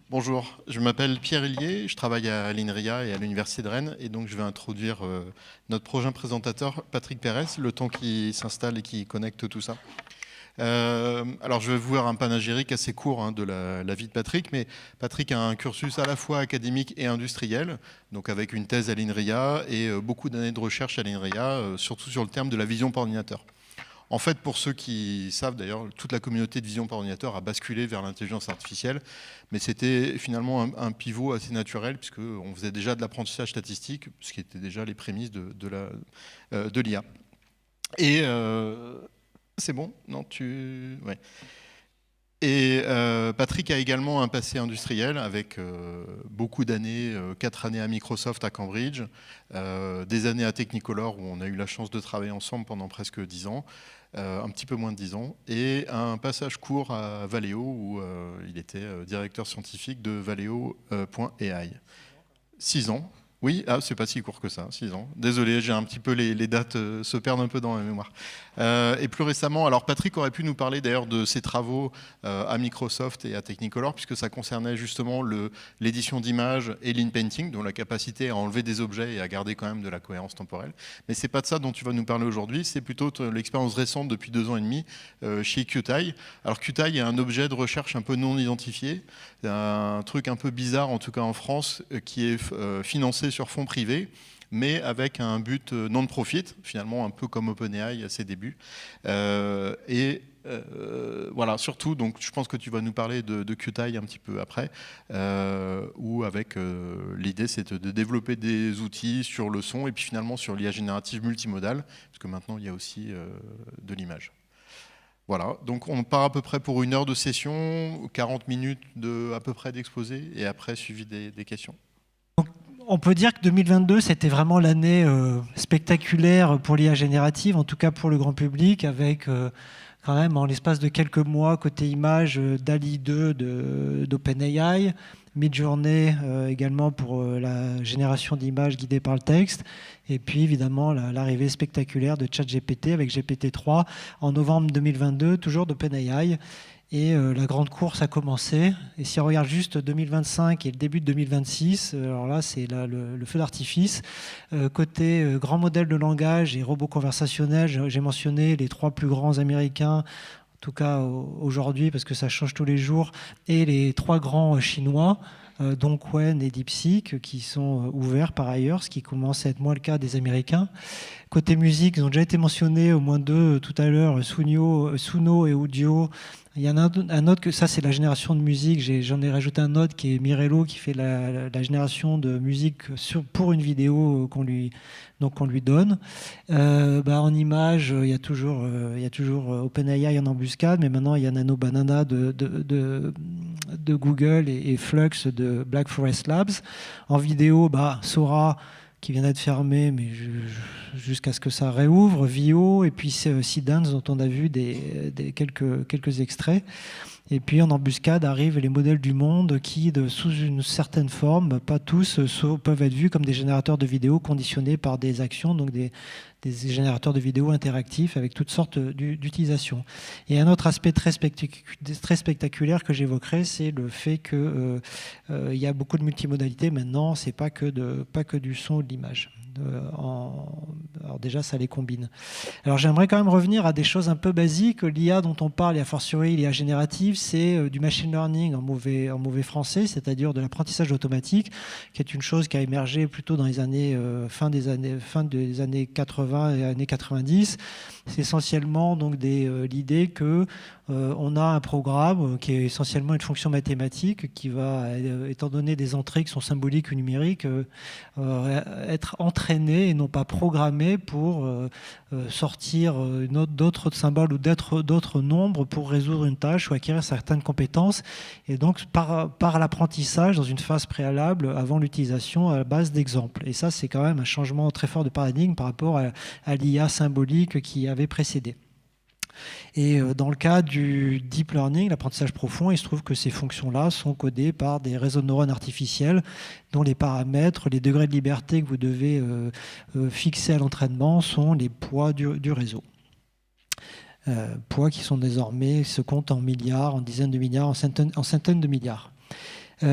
Bonjour, je m'appelle Pierre Hillier, je travaille à l'INRIA et à l'Université de Rennes, et donc je vais introduire notre prochain présentateur, Patrick Pérez, le temps qu'il s'installe et qu'il connecte tout ça. Alors je vais vous faire un panégyrique assez court de la vie de Patrick, mais Patrick a un cursus à la fois académique et industriel, donc avec une thèse à l'INRIA et beaucoup d'années de recherche à l'INRIA, surtout sur le terme de la vision par ordinateur. En fait, pour ceux qui savent, d'ailleurs, toute la communauté de vision par ordinateur a basculé vers l'intelligence artificielle, mais c'était finalement un pivot assez naturel, puisqu'on faisait déjà de l'apprentissage statistique, ce qui était déjà les prémices de l'IA. Et c'est bon? Non, ouais. Et Patrick a également un passé industriel avec beaucoup d'années, 4 années à Microsoft à Cambridge, des années à Technicolor où on a eu la chance de travailler ensemble pendant presque 10 ans, un petit peu moins de 10 ans, et un passage court à Valeo où il était directeur scientifique de Valeo.ai. 6 ans. Oui, c'est pas si court que ça, 6 ans. Désolé, j'ai un petit peu les dates se perdent un peu dans la mémoire. Et plus récemment, alors Patrick aurait pu nous parler d'ailleurs de ses travaux à Microsoft et à Technicolor, puisque ça concernait justement l'édition d'images et l'inpainting, dont la capacité à enlever des objets et à garder quand même de la cohérence temporelle. Mais c'est pas de ça dont tu vas nous parler aujourd'hui, c'est plutôt l'expérience récente depuis 2 ans et demi chez Qtile. Alors Qtile est un objet de recherche un peu non identifié, un truc un peu bizarre, en tout cas en France, qui est financé sur fonds privés, mais avec un but non-profit, finalement un peu comme OpenAI à ses débuts. Voilà, surtout, donc je pense que tu vas nous parler de Qtile un petit peu après, où avec l'idée c'est de développer des outils sur le son et puis finalement sur l'IA générative multimodale, parce que maintenant il y a aussi de l'image. Voilà, donc on part à peu près pour 1 heure de session, 40 minutes à peu près d'exposé, et après suivi des questions. On peut dire que 2022, c'était vraiment l'année spectaculaire pour l'IA générative, en tout cas pour le grand public, avec quand même en l'espace de quelques mois, côté image, DALL-E 2 d'OpenAI, Midjourney également pour la génération d'images guidées par le texte, et puis évidemment l'arrivée spectaculaire de ChatGPT avec GPT-3 en novembre 2022, toujours d'OpenAI. Et la grande course a commencé. Et si on regarde juste 2025 et le début de 2026, alors là, c'est le feu d'artifice. Côté grand modèle de langage et robots conversationnels, j'ai mentionné les 3 plus grands américains, en tout cas aujourd'hui, parce que ça change tous les jours, et les 3 grands chinois, Dongguan et DeepSeek, qui sont ouverts par ailleurs, ce qui commence à être moins le cas des Américains. Côté musique, ils ont déjà été mentionnés, au moins 2 tout à l'heure, Suno et Udio. Il y en a un autre, ça c'est la génération de musique, j'en ai rajouté un autre qui est Mirello, qui fait la génération de musique pour une vidéo qu'on lui donne. En image, il y a toujours OpenAI en embuscade, mais maintenant il y a Nano Banana de Google et Flux de Black Forest Labs. En vidéo, Sora, qui vient d'être fermé, mais jusqu'à ce que ça réouvre, Vio, et puis Seedance, dont on a vu quelques extraits. Et puis en embuscade arrivent les modèles du monde qui, sous une certaine forme, pas tous, peuvent être vus comme des générateurs de vidéos conditionnés par des actions, donc des générateurs de vidéos interactifs avec toutes sortes d'utilisations. Et un autre aspect très spectaculaire que j'évoquerai, c'est le fait qu'il y a beaucoup de multimodalités maintenant, c'est pas que du son ou de l'image. Alors déjà, ça les combine. Alors j'aimerais quand même revenir à des choses un peu basiques. L'IA dont on parle, et a fortiori l'IA générative, c'est du machine learning en mauvais français, c'est-à-dire de l'apprentissage automatique, qui est une chose qui a émergé plutôt dans les années fin des années 80 et années 90. C'est essentiellement donc l'idée que on a un programme qui est essentiellement une fonction mathématique qui va, étant donné des entrées qui sont symboliques ou numériques, être entraîné et non pas programmé pour sortir d'autres symboles ou d'autres nombres pour résoudre une tâche ou acquérir certaines compétences. Et donc par l'apprentissage dans une phase préalable avant l'utilisation à la base d'exemples. Et ça, c'est quand même un changement très fort de paradigme par rapport à l'IA symbolique qui avait précédé. Et dans le cas du deep learning, l'apprentissage profond, il se trouve que ces fonctions-là sont codées par des réseaux de neurones artificiels dont les paramètres, les degrés de liberté que vous devez fixer à l'entraînement sont les poids du réseau. Poids qui sont désormais, se comptent en milliards, en dizaines de milliards, en centaines de milliards. Et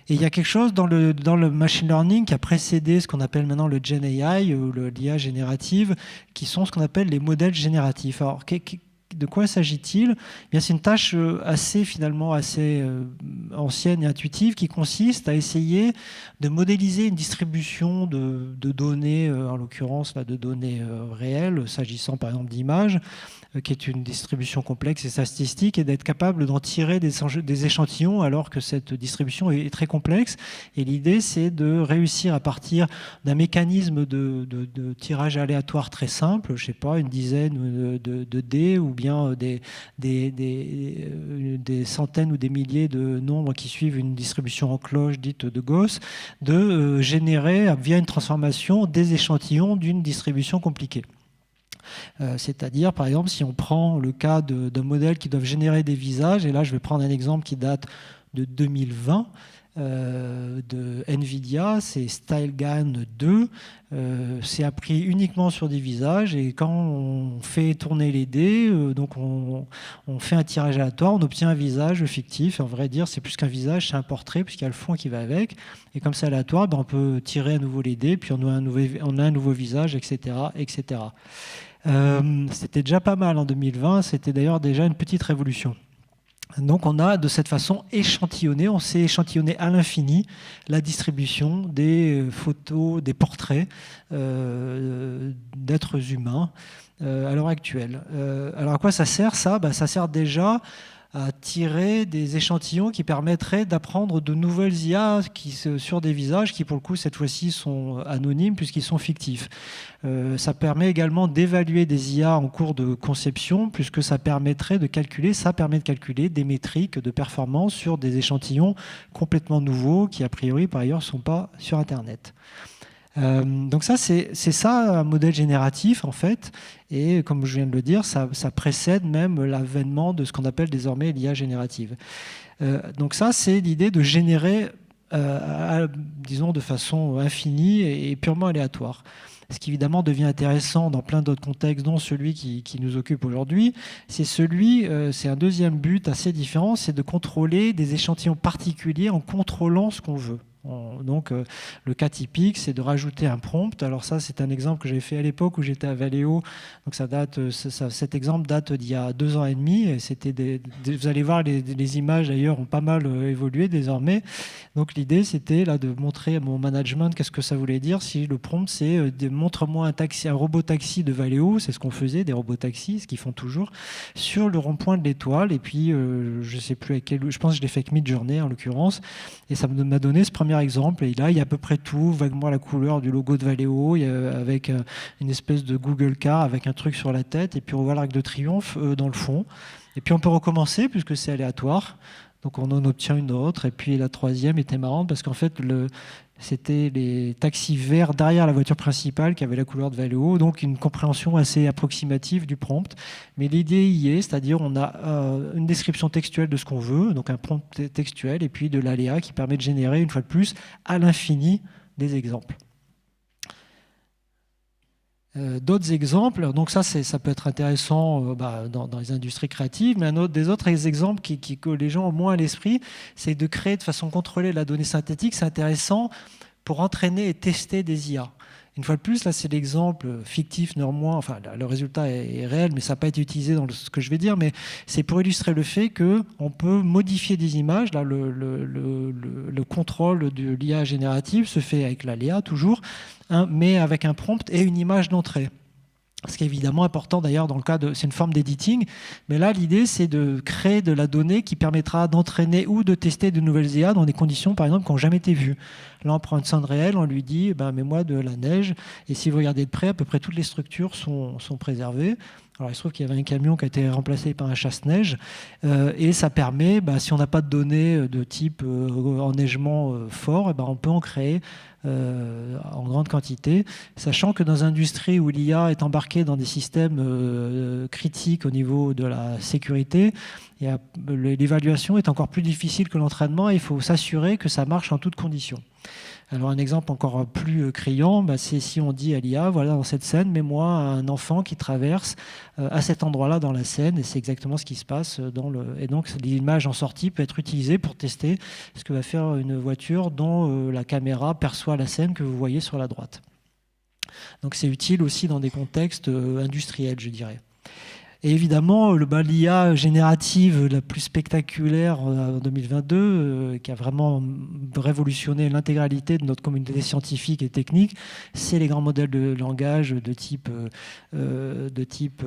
il y a quelque chose dans le machine learning qui a précédé ce qu'on appelle maintenant le Gen AI ou l'IA générative, qui sont ce qu'on appelle les modèles génératifs. Alors, de quoi s'agit-il? Eh bien, c'est une tâche finalement assez ancienne et intuitive qui consiste à essayer de modéliser une distribution de données, en l'occurrence de données réelles, s'agissant par exemple d'images, qui est une distribution complexe et statistique, et d'être capable d'en tirer des échantillons alors que cette distribution est très complexe. Et l'idée, c'est de réussir à partir d'un mécanisme de tirage aléatoire très simple, je ne sais pas, une dizaine de dés, ou bien des centaines ou des milliers de nombres qui suivent une distribution en cloche dite de Gauss, de générer via une transformation des échantillons d'une distribution compliquée. C'est-à-dire, par exemple, si on prend le cas d'un modèle qui doit générer des visages, et là je vais prendre un exemple qui date de 2020, de NVIDIA, c'est StyleGAN 2, c'est appris uniquement sur des visages, et quand on fait tourner les dés, donc on fait un tirage aléatoire, on obtient un visage fictif. En vrai dire, c'est plus qu'un visage, c'est un portrait, puisqu'il y a le fond qui va avec, et comme c'est aléatoire, on peut tirer à nouveau les dés, puis on a un nouveau visage, etc., etc. C'était déjà pas mal en 2020, c'était d'ailleurs déjà une petite révolution. Donc on a de cette façon échantillonné, on s'est échantillonné à l'infini la distribution des photos, des portraits d'êtres humains à l'heure actuelle. Alors à quoi ça sert ça? Ça sert déjà à tirer des échantillons qui permettraient d'apprendre de nouvelles IA sur des visages qui, pour le coup, cette fois-ci, sont anonymes puisqu'ils sont fictifs. Ça permet également d'évaluer des IA en cours de conception, puisque ça permet de calculer des métriques de performance sur des échantillons complètement nouveaux qui, a priori, par ailleurs, ne sont pas sur Internet. Donc ça, c'est ça un modèle génératif en fait, et comme je viens de le dire, ça précède même l'avènement de ce qu'on appelle désormais l'IA générative. Donc ça, c'est l'idée de générer, disons, de façon infinie et purement aléatoire. Ce qui évidemment devient intéressant dans plein d'autres contextes, dont celui qui nous occupe aujourd'hui, c'est un deuxième but assez différent, c'est de contrôler des échantillons particuliers en contrôlant ce qu'on veut. Donc le cas typique, c'est de rajouter un prompt. Alors ça, c'est un exemple que j'ai fait à l'époque où j'étais à Valeo. Donc cet exemple date d'il y a 2 ans et demi. Et vous allez voir, les images d'ailleurs ont pas mal évolué désormais. Donc l'idée, c'était là de montrer à mon management qu'est-ce que ça voulait dire si le prompt, c'est montre-moi un robot taxi de Valeo. C'est ce qu'on faisait, des robots taxis, ce qu'ils font toujours, sur le rond-point de l'Étoile. Et puis, je sais plus avec quel, je pense que je l'ai fait avec Midjourney en l'occurrence. Et ça m'a donné ce premier exemple, et là il y a à peu près tout, vaguement la couleur du logo de Valeo, avec une espèce de Google Car avec un truc sur la tête, et puis on voit l'Arc de Triomphe dans le fond, et puis on peut recommencer puisque c'est aléatoire, donc on en obtient une autre, et puis la troisième était marrante parce qu'en fait c'était les taxis verts derrière la voiture principale qui avait la couleur de Valeo, donc une compréhension assez approximative du prompt. Mais l'idée y est, c'est-à-dire on a une description textuelle de ce qu'on veut, donc un prompt textuel, et puis de l'aléa qui permet de générer, une fois de plus, à l'infini des exemples. D'autres exemples, donc ça peut être intéressant dans les industries créatives, mais des autres exemples que les gens ont moins à l'esprit, c'est de créer de façon contrôlée la donnée synthétique. C'est intéressant pour entraîner et tester des IA. Une fois de plus, là c'est l'exemple fictif néanmoins, enfin le résultat est réel, mais ça n'a pas été utilisé dans ce que je vais dire, mais c'est pour illustrer le fait qu'on peut modifier des images. Là, le contrôle de l'IA générative se fait avec l'aléa toujours, mais avec un prompt et une image d'entrée. Ce qui est évidemment important d'ailleurs dans le cas c'est une forme d'editing, mais là l'idée c'est de créer de la donnée qui permettra d'entraîner ou de tester de nouvelles IA dans des conditions par exemple qui n'ont jamais été vues. Là on prend une scène réelle, on lui dit mets-moi de la neige, et si vous regardez de près, à peu près toutes les structures sont préservées. Alors il se trouve qu'il y avait un camion qui a été remplacé par un chasse-neige, et ça permet, si on n'a pas de données de type enneigement fort, on peut en créer en grande quantité, sachant que dans une industrie où l'IA est embarquée dans des systèmes critiques au niveau de la sécurité, l'évaluation est encore plus difficile que l'entraînement, et il faut s'assurer que ça marche en toutes conditions. Alors un exemple encore plus criant, c'est si on dit à l'IA, voilà, dans cette scène, mets-moi un enfant qui traverse à cet endroit-là dans la scène, et c'est exactement ce qui se passe Et donc l'image en sortie peut être utilisée pour tester ce que va faire une voiture dont la caméra perçoit la scène que vous voyez sur la droite. Donc c'est utile aussi dans des contextes industriels, je dirais. Et évidemment, l'IA générative la plus spectaculaire en 2022, qui a vraiment révolutionné l'intégralité de notre communauté scientifique et technique, c'est les grands modèles de langage de type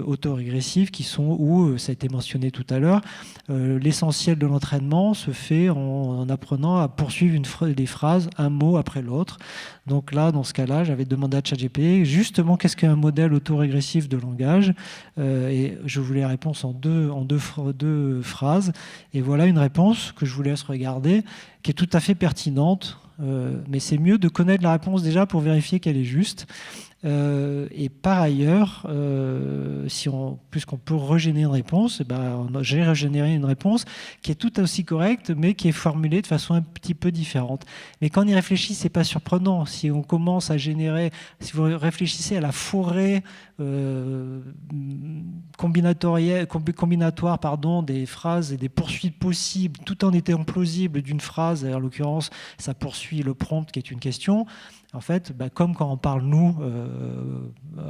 autorégressif qui sont où, ça a été mentionné tout à l'heure, l'essentiel de l'entraînement se fait en apprenant à poursuivre des phrases, un mot après l'autre. Donc là, dans ce cas-là, j'avais demandé à ChatGPT justement qu'est-ce qu'un modèle autorégressif de langage, et je voulais la réponse en deux phrases. Et voilà une réponse que je vous laisse regarder, qui est tout à fait pertinente. Mais c'est mieux de connaître la réponse déjà pour vérifier qu'elle est juste. Et par ailleurs, puisqu'on peut régénérer une réponse, j'ai régénéré une réponse qui est tout aussi correcte, mais qui est formulée de façon un petit peu différente. Mais quand on y réfléchit, c'est pas surprenant. Si on commence à générer, si vous réfléchissez à la forêt combinatoire des phrases et des poursuites possibles, tout en étant plausible d'une phrase, et en l'occurrence, ça poursuit le prompt qui est une question. En fait, comme quand on parle nous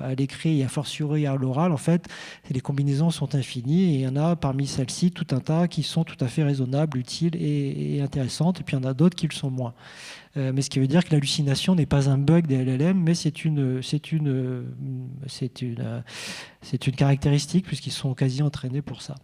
à l'écrit et a fortiori à l'oral, en fait, les combinaisons sont infinies et il y en a parmi celles-ci tout un tas qui sont tout à fait raisonnables, utiles et intéressantes, et puis il y en a d'autres qui le sont moins. Mais ce qui veut dire que l'hallucination n'est pas un bug des LLM, mais c'est une caractéristique puisqu'ils sont quasi entraînés pour ça.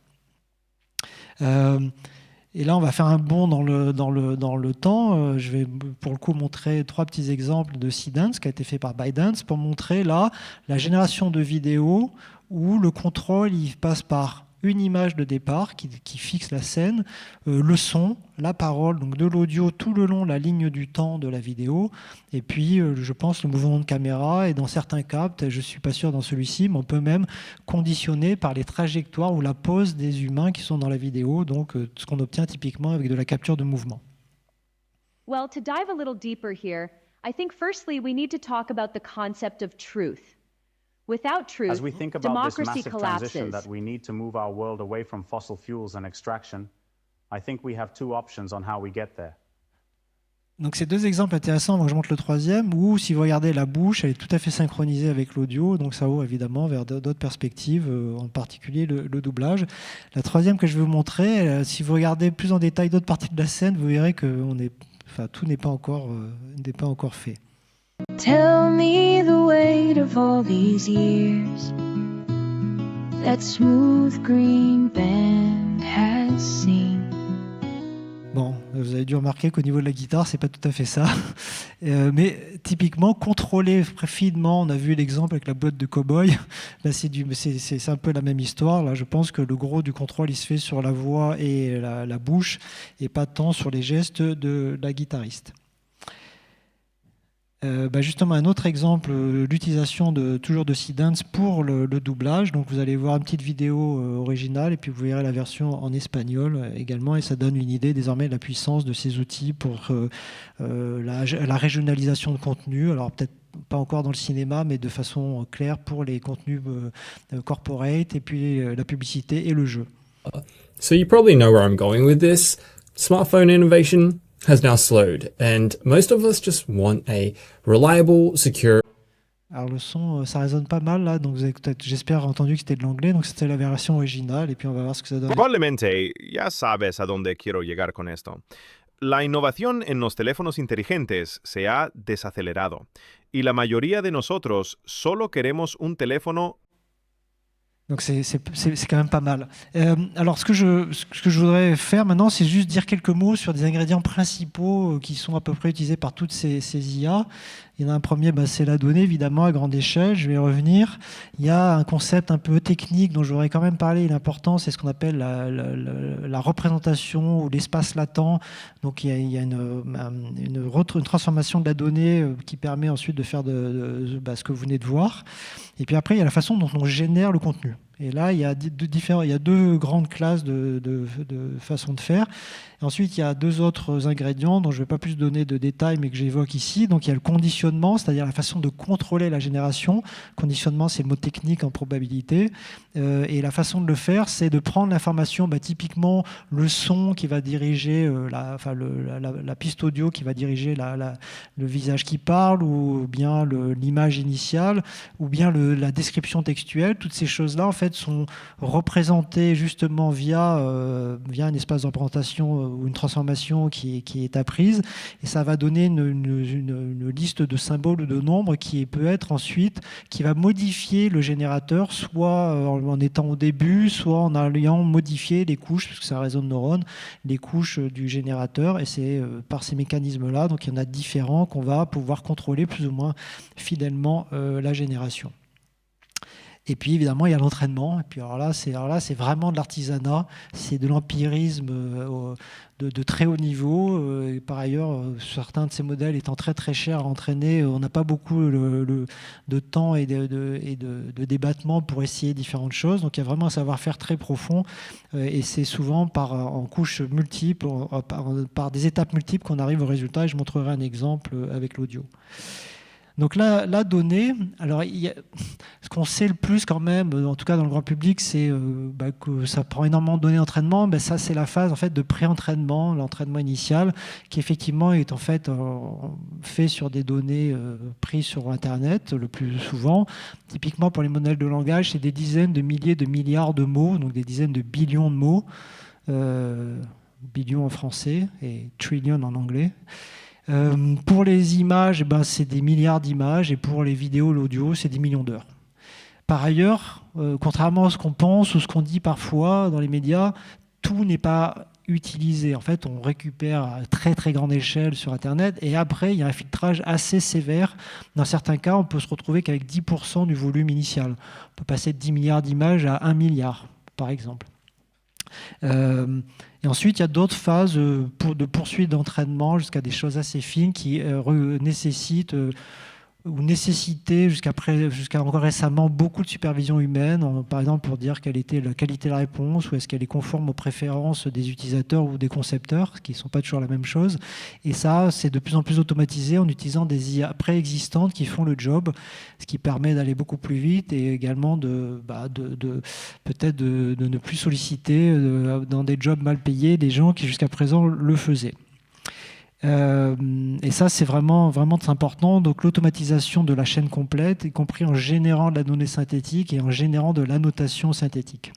Et là, on va faire un bond dans le temps. Je vais pour le coup montrer 3 petits exemples de Seedance qui a été fait par ByteDance pour montrer là la génération de vidéos où le contrôle il passe par une image de départ qui fixe la scène, le son, la parole, donc de l'audio tout le long de la ligne du temps de la vidéo, et puis je pense le mouvement de caméra, et dans certains cas, je ne suis pas sûr dans celui-ci, mais on peut même conditionner par les trajectoires ou la pose des humains qui sont dans la vidéo, donc ce qu'on obtient typiquement avec de la capture de mouvement. Well, to dive a little deeper here, I think firstly we need to talk about the concept of truth. Without truth, as we think about this democracy massive collapses. transition that we need to move our world away from fossil fuels and extraction, I think we have 2 options on how we get there. Donc ces 2 exemples intéressants, avant que je montre le troisième, où si vous regardez la bouche, elle est tout à fait synchronisée avec l'audio, donc ça ouvre évidemment vers d'autres perspectives, en particulier le doublage. La troisième que je vais vous montrer, si vous regardez plus en détail d'autres parties de la scène, vous verrez que tout n'est pas encore fait. Tell me the weight of all these years that smooth green band has seen. Bon, vous avez dû remarquer qu'au niveau de la guitare, c'est pas tout à fait ça. Mais typiquement, contrôler finement, on a vu l'exemple avec la boîte de cow-boy, c'est un peu la même histoire. Là, je pense que le gros du contrôle, il se fait sur la voix et la bouche, et pas tant sur les gestes de la guitariste. Justement, un autre exemple, l'utilisation toujours de Seedance pour le doublage. Donc, vous allez voir une petite vidéo originale et puis vous verrez la version en espagnol également. Et ça donne une idée désormais de la puissance de ces outils pour la régionalisation de contenu. Alors, peut-être pas encore dans le cinéma, mais de façon claire pour les contenus corporate et puis la publicité et le jeu. So you probably know where I'm going with this. Smartphone innovation has now slowed, and most of us just want a reliable, secure. Alors le son, ça résonne pas mal là, donc vous avez peut-être, j'espère, entendu que c'était de l'anglais, donc c'était la version originale, et puis on va voir ce que ça donne. Probablemente ya sabes a dónde quiero llegar con esto. La innovación en los teléfonos inteligentes se ha desacelerado, y la mayoría de nosotros solo queremos un teléfono. Donc c'est quand même pas mal. Alors ce que je voudrais faire maintenant, c'est juste dire quelques mots sur des ingrédients principaux qui sont à peu près utilisés par toutes ces IA. Il y en a un premier, c'est la donnée, évidemment, à grande échelle. Je vais y revenir. Il y a un concept un peu technique dont je voudrais quand même parler. Il est important, c'est ce qu'on appelle la représentation ou l'espace latent. Donc il y a une transformation de la donnée qui permet ensuite de faire ce que vous venez de voir. Et puis après, il y a la façon dont on génère le contenu. Et là, il y a deux grandes classes de façons de faire. Et ensuite, il y a deux autres ingrédients dont je ne vais pas plus donner de détails, mais que j'évoque ici. Donc, il y a le conditionnement, c'est-à-dire la façon de contrôler la génération. Conditionnement, c'est le mot technique en probabilité. Et la façon de le faire, c'est de prendre l'information, typiquement le son qui va diriger, la piste audio qui va diriger le visage qui parle, ou bien l'image initiale, ou bien la description textuelle. Toutes ces choses-là, en fait, sont représentées justement via un espace de représentation ou une transformation qui est apprise, et ça va donner une liste de symboles ou de nombres qui peut être ensuite, qui va modifier le générateur, soit en étant au début, soit en allant modifier les couches, parce que c'est un réseau de neurones, les couches du générateur, et c'est par ces mécanismes-là, donc il y en a différents, qu'on va pouvoir contrôler plus ou moins fidèlement la génération. Et puis évidemment, il y a l'entraînement. Et puis alors là, c'est vraiment de l'artisanat, c'est de l'empirisme de très haut niveau. Et par ailleurs, certains de ces modèles étant très très chers à entraîner, on n'a pas beaucoup de temps et de débattement pour essayer différentes choses. Donc il y a vraiment un savoir-faire très profond. Et c'est souvent en couches multiples, par des étapes multiples qu'on arrive au résultat. Et je montrerai un exemple avec l'audio. Donc là, la donnée, alors ce qu'on sait le plus quand même, en tout cas dans le grand public, c'est que ça prend énormément de données d'entraînement. Ça, c'est la phase en fait de pré-entraînement, l'entraînement initial, qui effectivement est en fait fait sur des données prises sur Internet le plus souvent. Typiquement pour les modèles de langage, c'est des dizaines de milliers de milliards de mots, donc des dizaines de billions de mots, billions en français et trillion en anglais. Pour les images, c'est des milliards d'images, et pour les vidéos, l'audio, c'est des millions d'heures. Par ailleurs, contrairement à ce qu'on pense ou ce qu'on dit parfois dans les médias, tout n'est pas utilisé. En fait, on récupère à très très grande échelle sur Internet, et après, il y a un filtrage assez sévère. Dans certains cas, on peut se retrouver qu'avec 10% du volume initial. On peut passer de 10 milliards d'images à 1 milliard, par exemple. Et ensuite, il y a d'autres phases de poursuite d'entraînement jusqu'à des choses assez fines qui nécessitent ou nécessitaient jusqu'à encore récemment beaucoup de supervision humaine, par exemple pour dire quelle était la qualité de la réponse, ou est-ce qu'elle est conforme aux préférences des utilisateurs ou des concepteurs, ce qui ne sont pas toujours la même chose. Et ça, c'est de plus en plus automatisé en utilisant des IA préexistantes qui font le job, ce qui permet d'aller beaucoup plus vite, et également peut-être de ne plus solliciter dans des jobs mal payés des gens qui jusqu'à présent le faisaient. Et ça, c'est vraiment très important. Donc l'automatisation de la chaîne complète, y compris en générant de la donnée synthétique et en générant de l'annotation synthétique.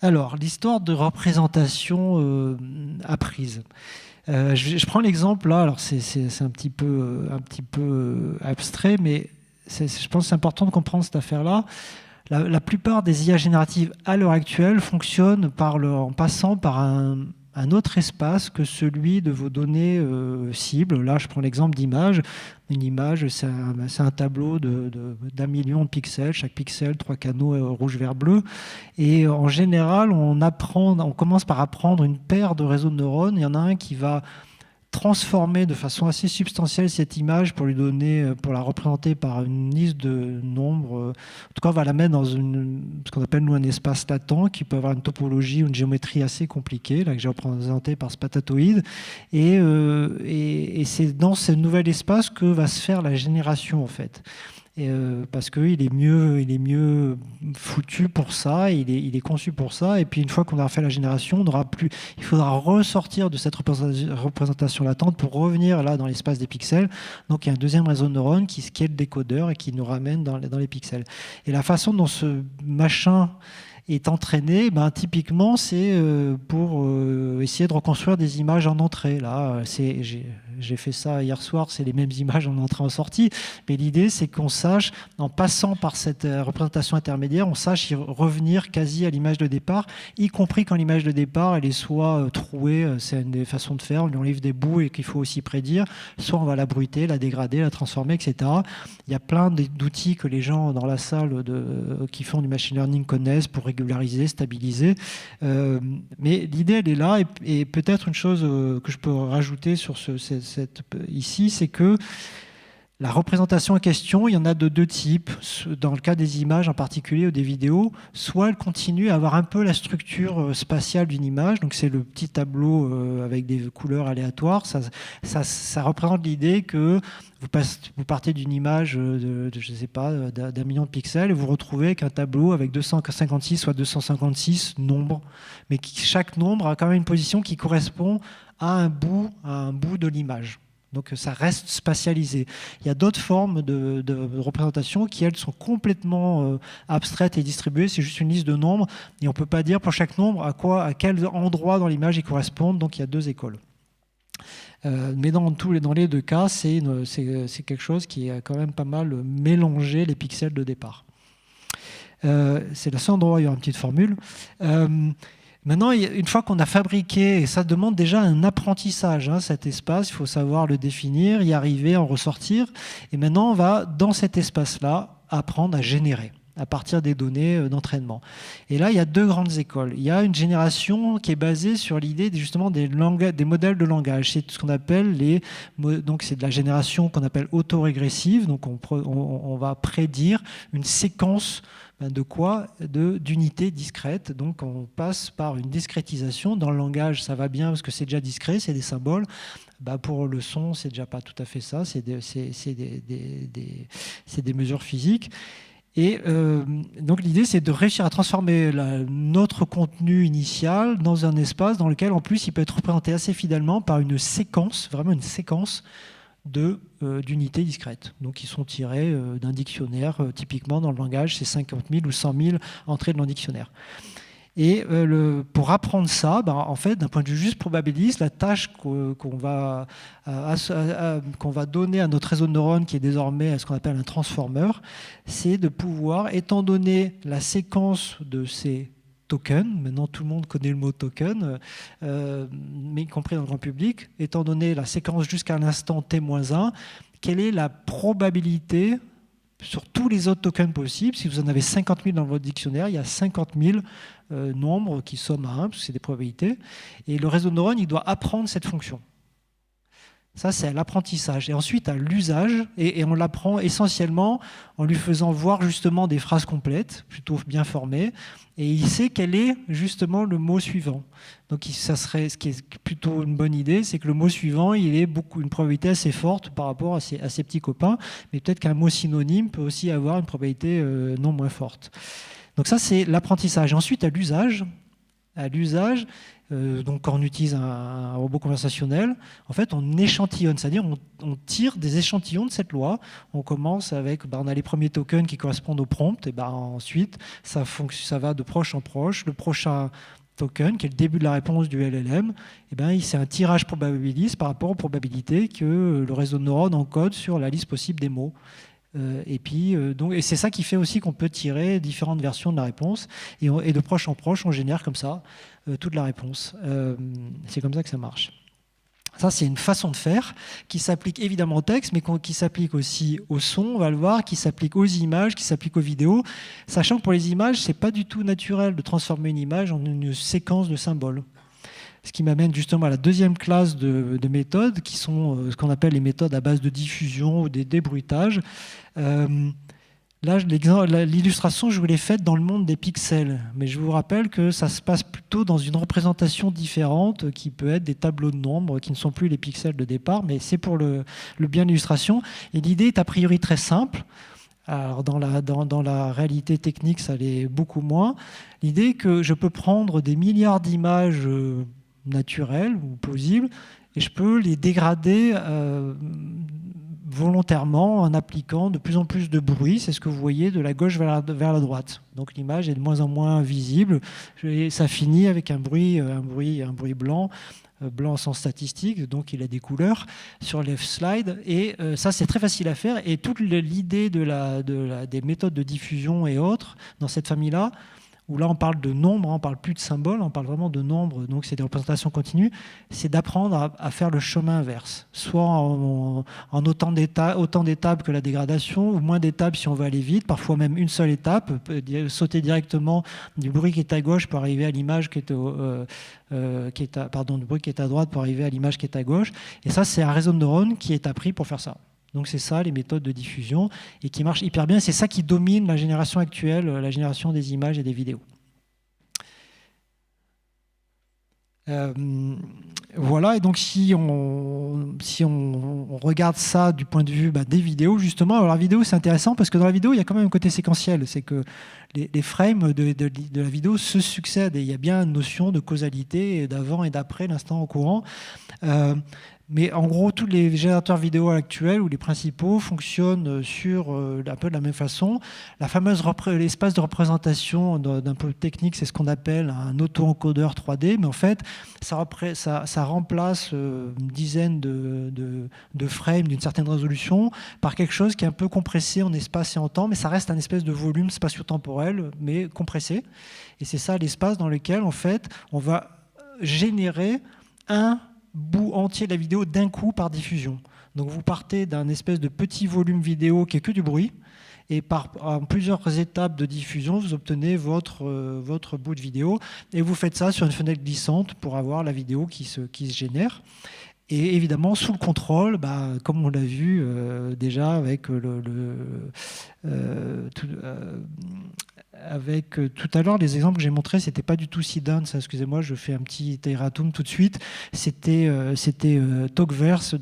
Alors, l'histoire de représentation apprise. Je prends l'exemple là. Alors c'est un petit peu abstrait, mais je pense que c'est important de comprendre cette affaire-là. La plupart des IA génératives à l'heure actuelle fonctionnent en passant par un autre espace que celui de vos données cibles. Là, je prends l'exemple d'image. Une image, c'est un tableau d'1 million de pixels. Chaque pixel, 3 canaux rouge, vert, bleu. Et en général, on commence par apprendre une paire de réseaux de neurones. Il y en a un qui va transformer de façon assez substantielle cette image pour la représenter par une liste de nombres. En tout cas, on va la mettre dans ce qu'on appelle nous un espace latent, qui peut avoir une topologie ou une géométrie assez compliquée, là que j'ai représenté par spatatoïde. Et c'est dans ce nouvel espace que va se faire la génération en fait. Parce qu'il est mieux foutu pour ça, il est conçu pour ça. Et puis une fois qu'on aura fait la génération, il faudra ressortir de cette représentation latente pour revenir là dans l'espace des pixels. Donc il y a un deuxième réseau de neurones qui est le décodeur et qui nous ramène dans les pixels. Et la façon dont ce machin est entraîné, typiquement, c'est pour essayer de reconstruire des images en entrée. Là, j'ai fait ça hier soir, c'est les mêmes images en entrée en sortie. Mais l'idée, c'est qu'on sache, en passant par cette représentation intermédiaire, on sache y revenir quasi à l'image de départ, y compris quand l'image de départ, elle est soit trouée, c'est une des façons de faire, on lui enlève des bouts et qu'il faut aussi prédire, soit on va la bruiter, la dégrader, la transformer, etc. Il y a plein d'outils que les gens dans la salle qui font du machine learning connaissent pour régulariser, stabiliser. Mais l'idée, elle est là. Et peut-être une chose que je peux rajouter sur ici, c'est que La représentation en question, il y en a de deux types. Dans le cas des images en particulier ou des vidéos, soit elle continue à avoir un peu la structure spatiale d'une image, donc c'est le petit tableau avec des couleurs aléatoires. Ça représente l'idée que vous partez d'une image je ne sais pas, d'un million de pixels et vous retrouvez avec un tableau avec 256 soit 256 nombres, mais chaque nombre a quand même une position qui correspond à un bout de l'image. Donc ça reste spatialisé. Il y a d'autres formes de représentation qui, elles, sont complètement abstraites et distribuées. C'est juste une liste de nombres et on ne peut pas dire pour chaque nombre à quel endroit dans l'image ils correspondent. Donc il y a deux écoles. Mais dans les deux cas, c'est quelque chose qui a quand même pas mal mélangé les pixels de départ. C'est le seul endroit où il y a une petite formule. Maintenant, une fois qu'on a fabriqué, et ça demande déjà un apprentissage, cet espace, il faut savoir le définir, y arriver, en ressortir. Et maintenant, on va, dans cet espace-là, apprendre à générer à partir des données d'entraînement. Et là, il y a deux grandes écoles. Il y a une génération qui est basée sur l'idée justement des modèles de langage. C'est ce qu'on appelle donc c'est de la génération qu'on appelle autorégressive. Donc on va prédire une séquence de quoi? D'unités discrètes. Donc on passe par une discrétisation. Dans le langage, ça va bien parce que c'est déjà discret, c'est des symboles. Pour le son, c'est déjà pas tout à fait ça. C'est des mesures physiques. Et donc l'idée, c'est de réussir à transformer notre contenu initial dans un espace dans lequel, en plus, il peut être représenté assez fidèlement par une séquence, vraiment une séquence d'unités discrètes. Donc, qui sont tirées d'un dictionnaire. Typiquement, dans le langage, c'est 50 000 ou 100 000 entrées dans le dictionnaire. Et pour apprendre ça, en fait, d'un point de vue juste probabiliste, la tâche qu'on va donner à notre réseau de neurones, qui est désormais ce qu'on appelle un transformer, c'est de pouvoir, étant donné la séquence de ces tokens, maintenant tout le monde connaît le mot token, mais y compris dans le grand public, étant donné la séquence jusqu'à l'instant t-1, quelle est la probabilité sur tous les autres tokens possibles? Si vous en avez 50 000 dans votre dictionnaire, il y a 50 000 nombres qui somment à 1, parce que c'est des probabilités. Et le réseau de neurones, il doit apprendre cette fonction. Ça, c'est à l'apprentissage. Et ensuite, à l'usage, et on l'apprend essentiellement en lui faisant voir justement des phrases complètes, plutôt bien formées, et il sait quel est justement le mot suivant. Donc, ce qui est plutôt une bonne idée, c'est que le mot suivant, il ait une probabilité assez forte par rapport à ses petits copains, mais peut-être qu'un mot synonyme peut aussi avoir une probabilité non moins forte. Donc ça, c'est l'apprentissage. Ensuite, à l'usage, donc quand on utilise un robot conversationnel, en fait, on échantillonne, c'est-à-dire on tire des échantillons de cette loi. On commence avec, on a les premiers tokens qui correspondent au prompt, et ensuite, ça va de proche en proche. Le prochain token, qui est le début de la réponse du LLM, c'est un tirage probabiliste par rapport aux probabilités que le réseau de neurones encode sur la liste possible des mots. Et c'est ça qui fait aussi qu'on peut tirer différentes versions de la réponse. Et de proche en proche, on génère comme ça toute la réponse. C'est comme ça que ça marche. Ça, c'est une façon de faire qui s'applique évidemment au texte, mais qui s'applique aussi au son, on va le voir, qui s'applique aux images, qui s'applique aux vidéos, sachant que pour les images, c'est pas du tout naturel de transformer une image en une séquence de symboles. Ce qui m'amène justement à la deuxième classe de méthodes, qui sont ce qu'on appelle les méthodes à base de diffusion ou des débruitages. Là, l'illustration, je vous l'ai faite dans le monde des pixels, mais je vous rappelle que ça se passe plutôt dans une représentation différente, qui peut être des tableaux de nombres, qui ne sont plus les pixels de départ, mais c'est pour le bien de l'illustration. Et l'idée est a priori très simple. Alors dans la réalité technique, ça l'est beaucoup moins. L'idée est que je peux prendre des milliards d'images naturelles ou plausibles et je peux les dégrader volontairement en appliquant de plus en plus de bruit. C'est ce que vous voyez de la gauche vers la droite. Donc l'image est de moins en moins visible et ça finit avec un bruit blanc en sens statistique, donc il a des couleurs sur les slides, et ça c'est très facile à faire, et toute l'idée des méthodes de diffusion et autres dans cette famille-là, où là on parle de nombres, on ne parle plus de symboles, on parle vraiment de nombres, donc c'est des représentations continues, c'est d'apprendre à faire le chemin inverse, soit en autant d'étapes que la dégradation, ou moins d'étapes si on veut aller vite, parfois même une seule étape, sauter directement du bruit qui est à gauche pour arriver à l'image du bruit qui est à droite pour arriver à l'image qui est à gauche, et ça c'est un réseau de neurones qui est appris pour faire ça. Donc c'est ça les méthodes de diffusion et qui marchent hyper bien. C'est ça qui domine la génération actuelle, la génération des images et des vidéos. Voilà, et donc si on regarde ça du point de vue des vidéos, justement, alors la vidéo c'est intéressant parce que dans la vidéo il y a quand même un côté séquentiel, c'est que les frames de la vidéo se succèdent et il y a bien une notion de causalité d'avant et d'après l'instant au courant. Mais en gros, tous les générateurs vidéo actuels ou les principaux fonctionnent sur un peu de la même façon. La fameuse l'espace de représentation d'un peu technique, c'est ce qu'on appelle un auto-encodeur 3D. Mais en fait, ça remplace une dizaine de frames d'une certaine résolution par quelque chose qui est un peu compressé en espace et en temps. Mais ça reste un espèce de volume spatio-temporel, mais compressé. Et c'est ça l'espace dans lequel, en fait, on va générer un bout entier de la vidéo d'un coup par diffusion. Donc vous partez d'un espèce de petit volume vidéo qui est que du bruit, et en plusieurs étapes de diffusion, vous obtenez votre bout de vidéo, et vous faites ça sur une fenêtre glissante pour avoir la vidéo qui se génère. Et évidemment, sous le contrôle, comme on l'a vu déjà avec avec tout à l'heure, les exemples que j'ai montrés, c'était pas du tout Seedance. Excusez-moi, je fais un petit erratum tout de suite. C'était Talkverse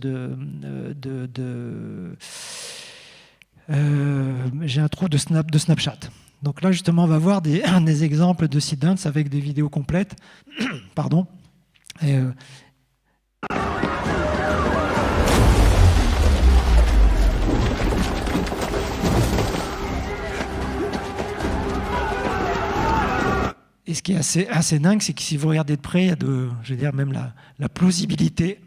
j'ai un trou de Snapchat. Donc là, justement, on va voir des exemples de Seedance avec des vidéos complètes. Pardon. Et ce qui est assez dingue, c'est que si vous regardez de près, il y a même la plausibilité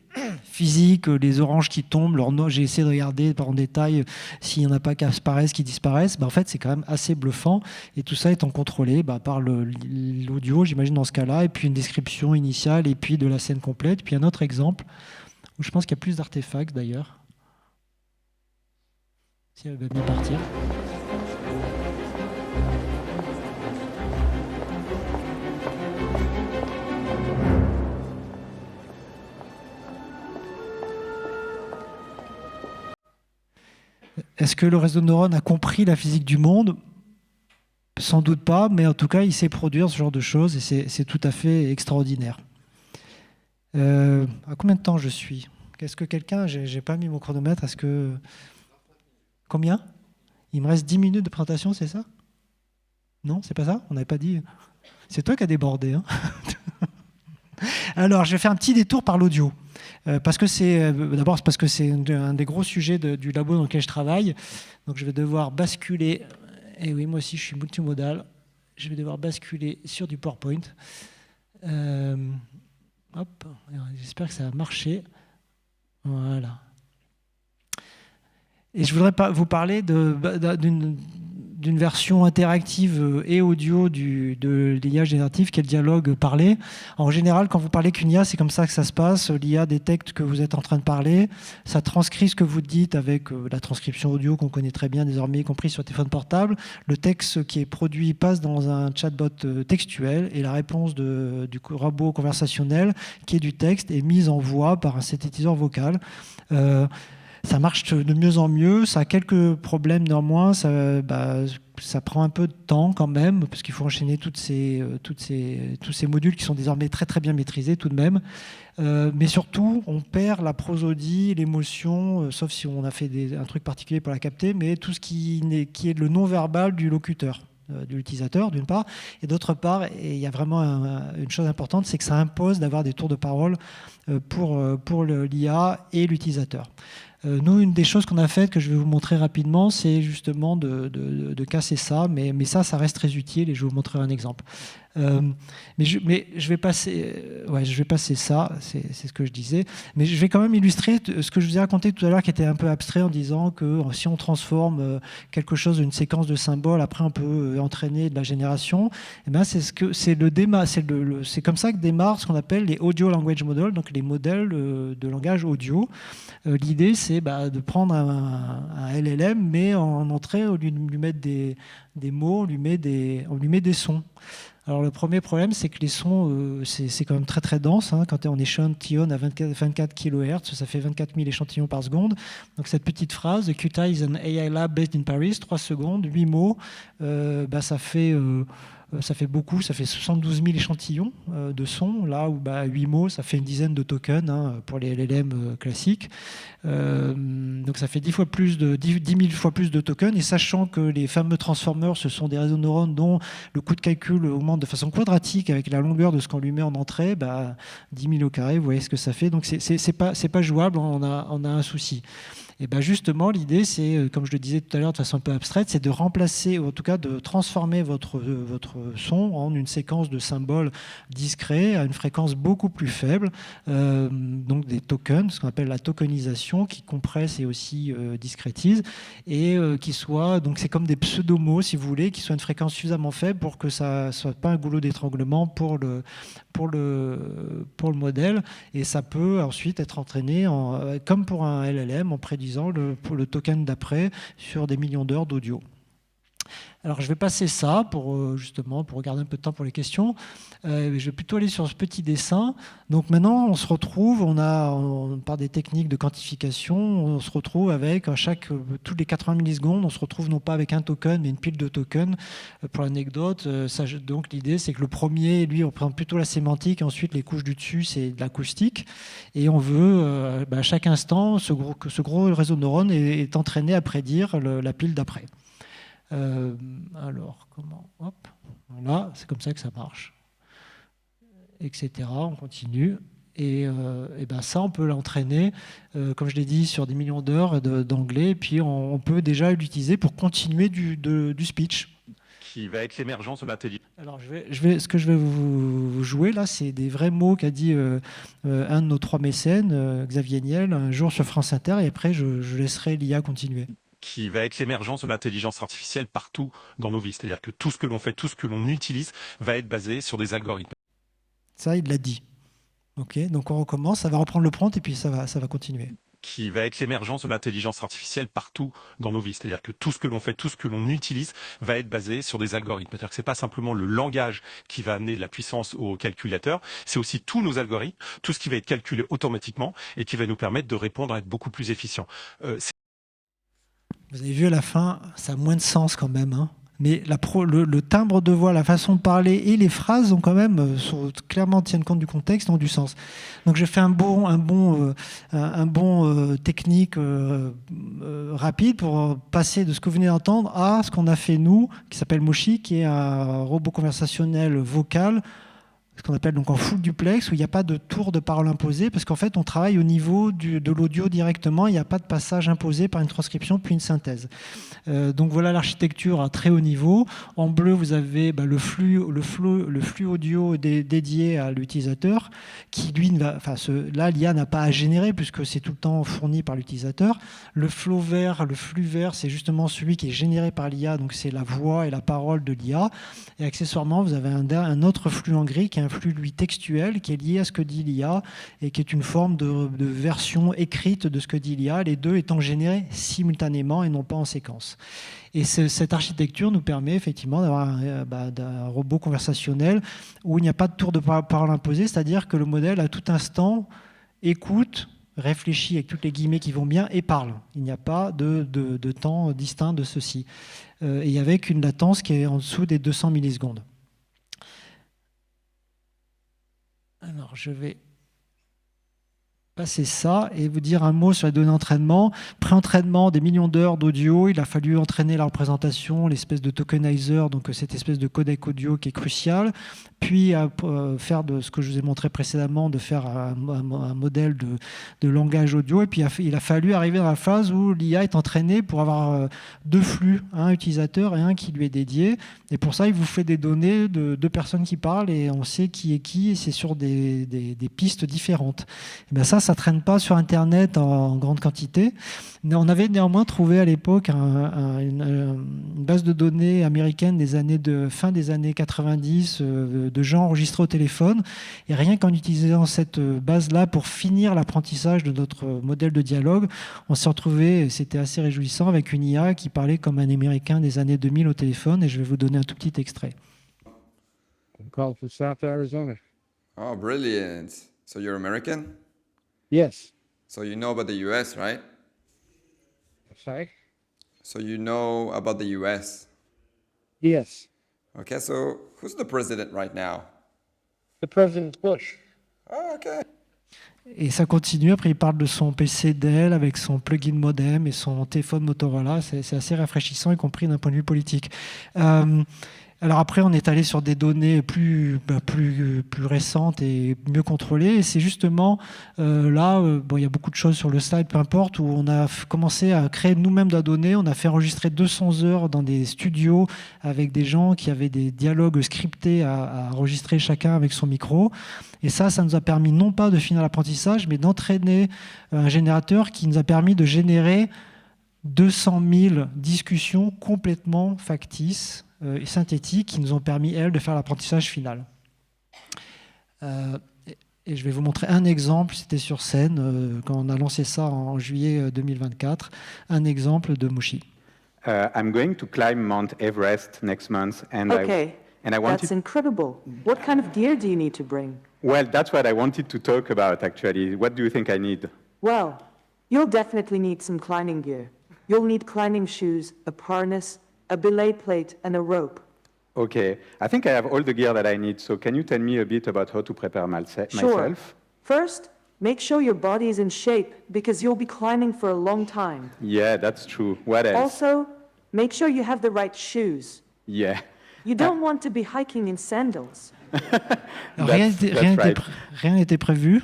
physique, les oranges qui tombent. J'ai essayé de regarder en détail s'il n'y en a pas qui apparaissent, qui disparaissent. En fait, c'est quand même assez bluffant. Et tout ça étant contrôlé par l'audio, j'imagine, dans ce cas-là, et puis une description initiale, et puis de la scène complète. Puis un autre exemple, où je pense qu'il y a plus d'artefacts d'ailleurs. Si elle va bien partir. Est-ce que le réseau de neurones a compris la physique du monde? Sans doute pas, mais en tout cas, il sait produire ce genre de choses et c'est tout à fait extraordinaire. À combien de temps je suis? Qu'est-ce que quelqu'un... J'ai pas mis mon chronomètre. Est-ce que... Combien? Il me reste 10 minutes de présentation, c'est ça? Non, c'est pas ça? On n'avait pas dit... C'est toi qui as débordé. Hein. Alors, je vais faire un petit détour par l'audio. Parce que d'abord, parce que c'est un des gros sujets du labo dans lequel je travaille. Donc, je vais devoir basculer. Et oui, moi aussi, je suis multimodal. Je vais devoir basculer sur du PowerPoint. Hop, j'espère que ça va marcher. Voilà. Et je voudrais vous parler d'une version interactive et audio de l'IA générative qui est le dialogue parlé. En général, quand vous parlez qu'une IA, c'est comme ça que ça se passe. L'IA détecte que vous êtes en train de parler, ça transcrit ce que vous dites avec la transcription audio qu'on connaît très bien désormais, y compris sur téléphone portable. Le texte qui est produit passe dans un chatbot textuel et la réponse du robot conversationnel, qui est du texte, est mise en voix par un synthétiseur vocal. Ça marche de mieux en mieux, ça a quelques problèmes néanmoins, ça prend un peu de temps quand même, parce qu'il faut enchaîner tous ces modules qui sont désormais très très bien maîtrisés tout de même. Mais surtout, on perd la prosodie, l'émotion, sauf si on a fait un truc particulier pour la capter, mais tout ce qui est le non-verbal du locuteur, de l'utilisateur d'une part, et d'autre part, et il y a vraiment une chose importante, c'est que ça impose d'avoir des tours de parole pour l'IA et l'utilisateur. Nous, une des choses qu'on a faites, que je vais vous montrer rapidement, c'est justement de casser ça, mais ça reste très utile et je vais vous montrer un exemple. Mais je vais passer ça, c'est ce que je disais, mais je vais quand même illustrer ce que je vous ai raconté tout à l'heure qui était un peu abstrait en disant que si on transforme quelque chose, une séquence de symboles, après on peut entraîner de la génération. Et ben c'est comme ça que démarre ce qu'on appelle les audio language models, donc les modèles de langage audio. L'idée c'est de prendre un LLM, mais en entrée, au lieu de lui mettre des mots, on lui met des sons. Alors le premier problème, c'est que les sons, c'est quand même très très dense. Hein. Quand on échantillonne à 24 kHz, ça fait 24 000 échantillons par seconde. Donc cette petite phrase, « QTA is an AI lab based in Paris », 3 secondes, 8 mots, ça fait beaucoup, ça fait 72 000 échantillons de sons, là où 8 mots, ça fait une dizaine de tokens pour les LLM classiques. Donc ça fait 10 000 fois plus de tokens, et sachant que les fameux transformers, ce sont des réseaux de neurones dont le coût de calcul augmente de façon quadratique avec la longueur de ce qu'on lui met en entrée, 10 000 au carré, vous voyez ce que ça fait. Donc c'est pas jouable, on a un souci. Et justement, l'idée, c'est, comme je le disais tout à l'heure de façon un peu abstraite, c'est de remplacer, ou en tout cas de transformer votre son en une séquence de symboles discrets à une fréquence beaucoup plus faible, donc des tokens, ce qu'on appelle la tokenisation, qui compresse et aussi discrétise, et qui soit, donc c'est comme des pseudomots, si vous voulez, qui soient une fréquence suffisamment faible pour que ça ne soit pas un goulot d'étranglement pour le modèle, et ça peut ensuite être entraîné comme pour un LLM en prédisant le token d'après sur des millions d'heures d'audio. Alors je vais passer ça justement pour regarder un peu de temps pour les questions. Je vais plutôt aller sur ce petit dessin. Donc maintenant on se retrouve, par des techniques de quantification, on se retrouve avec toutes les 80 millisecondes, on se retrouve non pas avec un token mais une pile de tokens. Pour l'anecdote, donc l'idée c'est que le premier, lui, on prend plutôt la sémantique, et ensuite les couches du dessus c'est de l'acoustique, et on veut à chaque instant ce gros réseau de neurones est entraîné à prédire la pile d'après. Alors, comment? Hop, voilà, c'est comme ça que ça marche, etc. On continue. Et ça, on peut l'entraîner, comme je l'ai dit, sur des millions d'heures d'anglais. Et puis, on peut déjà l'utiliser pour continuer du speech. Qui va être l'émergence de l'intelligence. Alors, ce que je vais vous jouer là, c'est des vrais mots qu'a dit un de nos 3 mécènes, Xavier Niel, un jour sur France Inter. Et après, je laisserai l'IA continuer. Qui va être l'émergence de l'intelligence artificielle partout dans nos vies. C'est-à-dire que tout ce que l'on fait, tout ce que l'on utilise va être basé sur des algorithmes. Ça, il l'a dit. Ok, donc on recommence, ça va reprendre le prompt et puis ça va continuer. Qui va être l'émergence de l'intelligence artificielle partout dans nos vies. C'est-à-dire que tout ce que l'on fait, tout ce que l'on utilise va être basé sur des algorithmes. C'est-à-dire que c'est pas simplement le langage qui va amener de la puissance au calculateur, c'est aussi tous nos algorithmes, tout ce qui va être calculé automatiquement et qui va nous permettre de répondre à être beaucoup plus Vous avez vu à la fin, ça a moins de sens quand même, hein. Mais le timbre de voix, la façon de parler et les phrases ont quand même clairement tiennent compte du contexte, ont du sens. Donc je fais un bon technique rapide pour passer de ce que vous venez d'entendre à ce qu'on a fait nous, qui s'appelle Moshi, qui est un robot conversationnel vocal, ce qu'on appelle donc en full duplex, où il n'y a pas de tour de parole imposé, parce qu'en fait on travaille au niveau de l'audio directement, il n'y a pas de passage imposé par une transcription puis une synthèse. Donc voilà l'architecture à très haut niveau. En bleu vous avez le flux audio dédié à l'utilisateur, qui lui là l'IA n'a pas à générer puisque c'est tout le temps fourni par l'utilisateur. Le flux vert, c'est justement celui qui est généré par l'IA, donc c'est la voix et la parole de l'IA. Et accessoirement vous avez un autre flux en gris qui est un flux lui textuel qui est lié à ce que dit l'IA et qui est une forme de version écrite de ce que dit l'IA, les deux étant générés simultanément et non pas en séquence. Et cette architecture nous permet effectivement d'avoir un robot conversationnel où il n'y a pas de tour de parole imposé, c'est-à-dire que le modèle à tout instant écoute, réfléchit avec toutes les guillemets qui vont bien et parle. Il n'y a pas de temps distinct de ceci. Et avec une latence qui est en dessous des 200 millisecondes. Alors, je vais passer ça et vous dire un mot sur les données d'entraînement. Pré-entraînement, des millions d'heures d'audio. Il a fallu entraîner la représentation, l'espèce de tokenizer, donc cette espèce de codec audio qui est crucial. Puis faire de ce que je vous ai montré précédemment, de faire un modèle de langage audio. Et puis il a fallu arriver dans la phase où l'IA est entraînée pour avoir 2 flux, un utilisateur et un qui lui est dédié. Et pour ça, il vous fait des données de 2 personnes qui parlent et on sait qui est qui, et c'est sur des pistes différentes. Et bien ça ne traîne pas sur Internet en grande quantité. Mais on avait néanmoins trouvé à l'époque une base de données américaine fin des années 90 de gens enregistrés au téléphone. Et rien qu'en utilisant cette base-là pour finir l'apprentissage de notre modèle de dialogue, on s'est retrouvé, c'était assez réjouissant, avec une IA qui parlait comme un Américain des années 2000 au téléphone. Et je vais vous donner un tout petit extrait. I'm calling from South Arizona. Oh, brilliant. So you're American? Yes. So you know about the US, right? Sorry? So you know about the US. Yes. Okay, so who's the president right now? The President Bush. Oh, okay. Et ça continue, après il parle de son PC Dell avec son plugin modem et son téléphone Motorola, c'est assez rafraîchissant, y compris d'un point de vue politique. Alors après, on est allé sur des données plus récentes et mieux contrôlées. Et c'est justement là, il y a beaucoup de choses sur le slide, peu importe, où on a commencé à créer nous-mêmes de la donnée. On a fait enregistrer 200 heures dans des studios avec des gens qui avaient des dialogues scriptés à enregistrer chacun avec son micro. Et ça nous a permis non pas de finir l'apprentissage, mais d'entraîner un générateur qui nous a permis de générer 200 000 discussions complètement factices et synthétiques qui nous ont permis, elles, de faire l'apprentissage final. Et je vais vous montrer un exemple, c'était sur scène, quand on a lancé ça en juillet 2024, un exemple de Mushi. I'm going to climb Mount Everest next month, and I wanted... That's incredible. What kind of gear do you need to bring? Well, that's what I wanted to talk about, actually. What do you think I need? Well, you'll definitely need some climbing gear. You'll need climbing shoes, a harness, a belay plate, and a rope. Okay, I think I have all the gear that I need, so can you tell me a bit about how to prepare myself? Sure. First, make sure your body is in shape, because you'll be climbing for a long time. Yeah, that's true. What else? Also, make sure you have the right shoes. Yeah. You don't want to be hiking in sandals. Rien n'était prévu,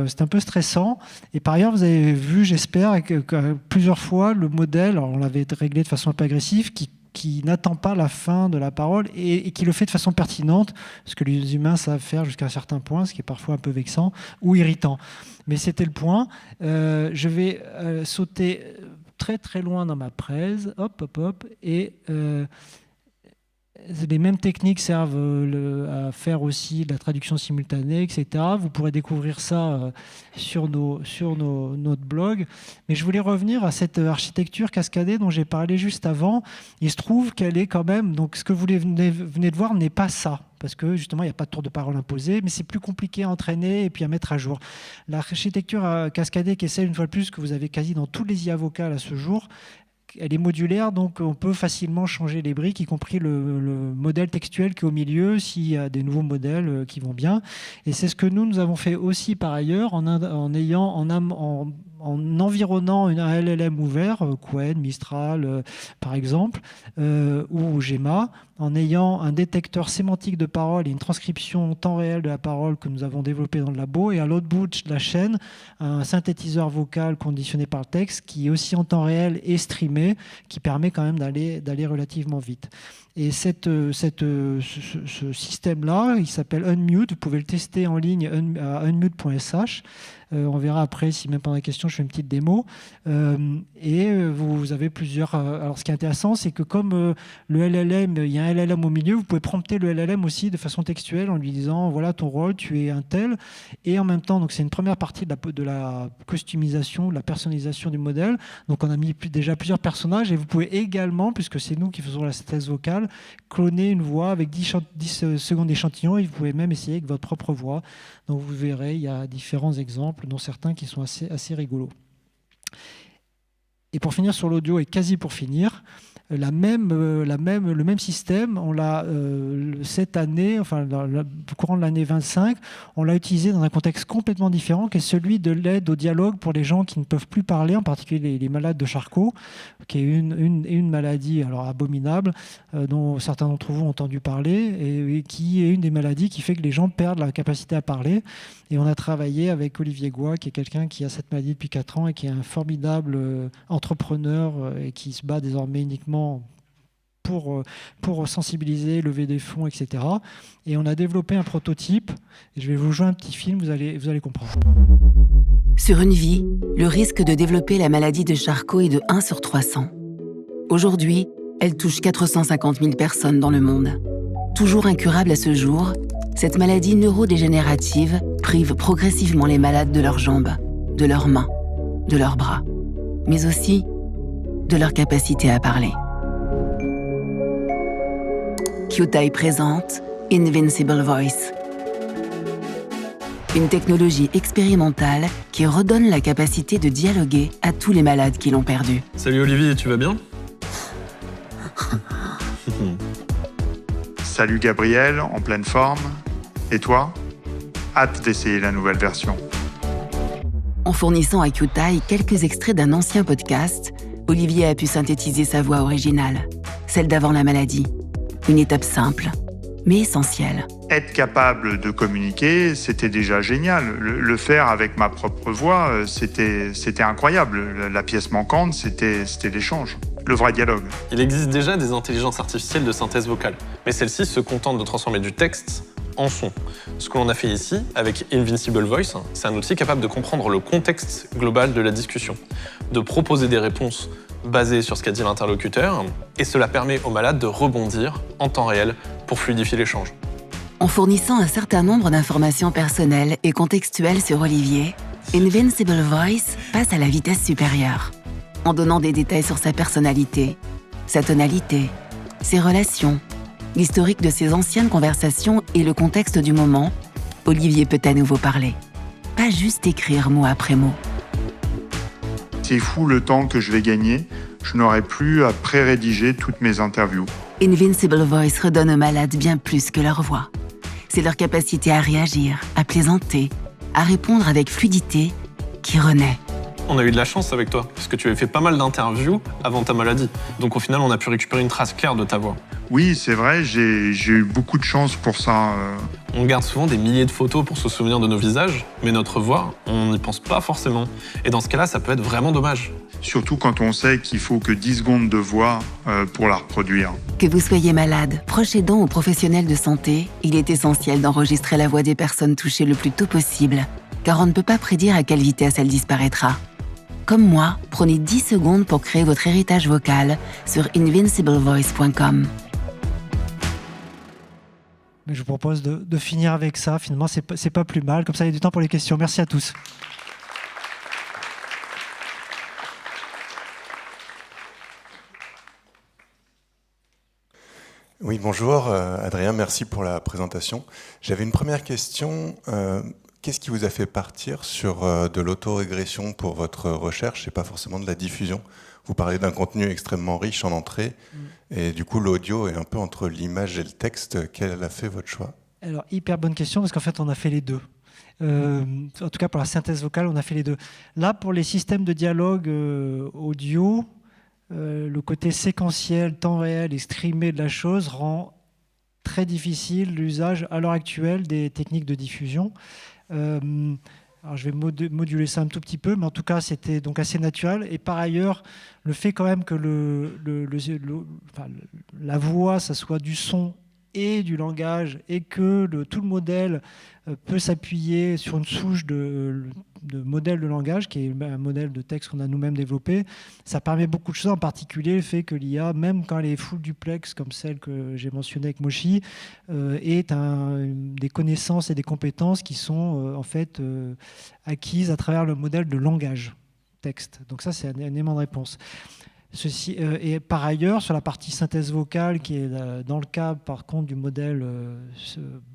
c'est un peu stressant. Et par ailleurs, vous avez vu, j'espère, que plusieurs fois, le modèle, alors on l'avait réglé de façon un peu agressive, qui n'attend pas la fin de la parole et qui le fait de façon pertinente, ce que les humains savent faire jusqu'à un certain point, ce qui est parfois un peu vexant ou irritant. Mais c'était le point. Je vais sauter très très loin dans ma presse, hop, et... les mêmes techniques servent à faire aussi de la traduction simultanée, etc. Vous pourrez découvrir ça sur notre blog. Mais je voulais revenir à cette architecture cascadée dont j'ai parlé juste avant. Il se trouve qu'elle est quand même... Donc ce que vous venez de voir n'est pas ça, parce que justement, il n'y a pas de tour de parole imposé, mais c'est plus compliqué à entraîner et puis à mettre à jour. L'architecture cascadée, qui est celle, une fois de plus, que vous avez quasi dans tous les IA vocales à ce jour, elle est modulaire, donc on peut facilement changer les briques, y compris le modèle textuel qui est au milieu, s'il y a des nouveaux modèles qui vont bien. Et c'est ce que nous avons fait aussi par ailleurs, en environnant un LLM ouvert, Qwen, Mistral par exemple, ou Gemma, en ayant un détecteur sémantique de parole et une transcription en temps réel de la parole que nous avons développé dans le labo, et à l'autre bout de la chaîne, un synthétiseur vocal conditionné par le texte qui est aussi en temps réel et streamé, qui permet quand même d'aller relativement vite. Et ce système-là, il s'appelle Unmute. Vous pouvez le tester en ligne à unmute.sh. On verra après, si même pendant la question, je fais une petite démo. Et vous avez plusieurs... alors, ce qui est intéressant, c'est que comme le LLM, il y a un LLM au milieu, vous pouvez prompter le LLM aussi de façon textuelle en lui disant, voilà ton rôle, tu es un tel. Et en même temps, donc c'est une première partie de la customisation, de la personnalisation du modèle. Donc, on a mis déjà plusieurs personnages. Et vous pouvez également, puisque c'est nous qui faisons la synthèse vocale, cloner une voix avec 10 secondes d'échantillon, et vous pouvez même essayer avec votre propre voix. Donc vous verrez, il y a différents exemples, dont certains qui sont assez rigolos. Et pour finir sur l'audio, et quasi pour finir, le même système, on l'a cette année, enfin au courant de l'année 25, on l'a utilisé dans un contexte complètement différent, qui est celui de l'aide au dialogue pour les gens qui ne peuvent plus parler, en particulier les malades de Charcot, qui est une maladie alors abominable, dont certains d'entre vous ont entendu parler, et qui est une des maladies qui fait que les gens perdent la capacité à parler. Et on a travaillé avec Olivier Goua, qui est quelqu'un qui a cette maladie depuis 4 ans et qui est un formidable entrepreneur et qui se bat désormais uniquement pour sensibiliser, lever des fonds, etc. Et on a développé un prototype. Et je vais vous jouer un petit film, vous allez comprendre. Sur une vie, le risque de développer la maladie de Charcot est de 1 sur 300. Aujourd'hui, elle touche 450 000 personnes dans le monde. Toujours incurable à ce jour, cette maladie neurodégénérative prive progressivement les malades de leurs jambes, de leurs mains, de leurs bras, mais aussi de leur capacité à parler. Qtile présente Invincible Voice. Une technologie expérimentale qui redonne la capacité de dialoguer à tous les malades qui l'ont perdu. Salut Olivier, tu vas bien? Salut Gabriel, en pleine forme. Et toi? Hâte d'essayer la nouvelle version. En fournissant à QTI quelques extraits d'un ancien podcast, Olivier a pu synthétiser sa voix originale, celle d'avant la maladie. Une étape simple, mais essentielle. Être capable de communiquer, c'était déjà génial. Le faire avec ma propre voix, c'était incroyable. La pièce manquante, c'était l'échange, le vrai dialogue. Il existe déjà des intelligences artificielles de synthèse vocale, mais celles-ci se contentent de transformer du texte en son. Ce que l'on a fait ici, avec Invincible Voice, c'est un outil capable de comprendre le contexte global de la discussion, de proposer des réponses basées sur ce qu'a dit l'interlocuteur, et cela permet aux malades de rebondir en temps réel pour fluidifier l'échange. En fournissant un certain nombre d'informations personnelles et contextuelles sur Olivier, Invincible Voice passe à la vitesse supérieure, en donnant des détails sur sa personnalité, sa tonalité, ses relations, l'historique de ses anciennes conversations et le contexte du moment. Olivier peut à nouveau parler, pas juste écrire mot après mot. C'est fou le temps que je vais gagner. Je n'aurai plus à pré-rédiger toutes mes interviews. Invincible Voice redonne aux malades bien plus que leur voix. C'est leur capacité à réagir, à plaisanter, à répondre avec fluidité qui renaît. On a eu de la chance avec toi, parce que tu avais fait pas mal d'interviews avant ta maladie. Donc au final, on a pu récupérer une trace claire de ta voix. Oui, c'est vrai, j'ai eu beaucoup de chance pour ça. On garde souvent des milliers de photos pour se souvenir de nos visages, mais notre voix, on n'y pense pas forcément. Et dans ce cas-là, ça peut être vraiment dommage. Surtout quand on sait qu'il faut que 10 secondes de voix pour la reproduire. Que vous soyez malade, proche aidant ou professionnel de santé, il est essentiel d'enregistrer la voix des personnes touchées le plus tôt possible, car on ne peut pas prédire à quelle vitesse elle disparaîtra. Comme moi, prenez 10 secondes pour créer votre héritage vocal sur invinciblevoice.com. Mais je vous propose de finir avec ça. Finalement, c'est pas plus mal. Comme ça, il y a du temps pour les questions. Merci à tous. Oui, bonjour Adrien, merci pour la présentation. J'avais une première question. Qu'est-ce qui vous a fait partir sur de l'autorégression pour votre recherche et pas forcément de la diffusion? Vous parlez d'un contenu extrêmement riche en entrée et du coup l'audio est un peu entre l'image et le texte. Quel a fait votre choix? Alors, hyper bonne question parce qu'en fait, on a fait les deux. En tout cas, pour la synthèse vocale, on a fait les deux. Là, pour les systèmes de dialogue audio, le côté séquentiel, temps réel et streamé de la chose rend très difficile l'usage à l'heure actuelle des techniques de diffusion. Alors je vais moduler ça un tout petit peu, mais en tout cas c'était donc assez naturel. Et par ailleurs, le fait quand même que la voix, ça soit du son et du langage, et que tout le modèle peut s'appuyer sur une souche de modèle de langage, qui est un modèle de texte qu'on a nous-mêmes développé, ça permet beaucoup de choses, en particulier le fait que l'IA, même quand elle est full duplex, comme celle que j'ai mentionnée avec Moshi, est des connaissances et des compétences qui sont en fait acquises à travers le modèle de langage texte. Donc ça, c'est un élément de réponse. Et par ailleurs, sur la partie synthèse vocale, qui est dans le cas par contre du modèle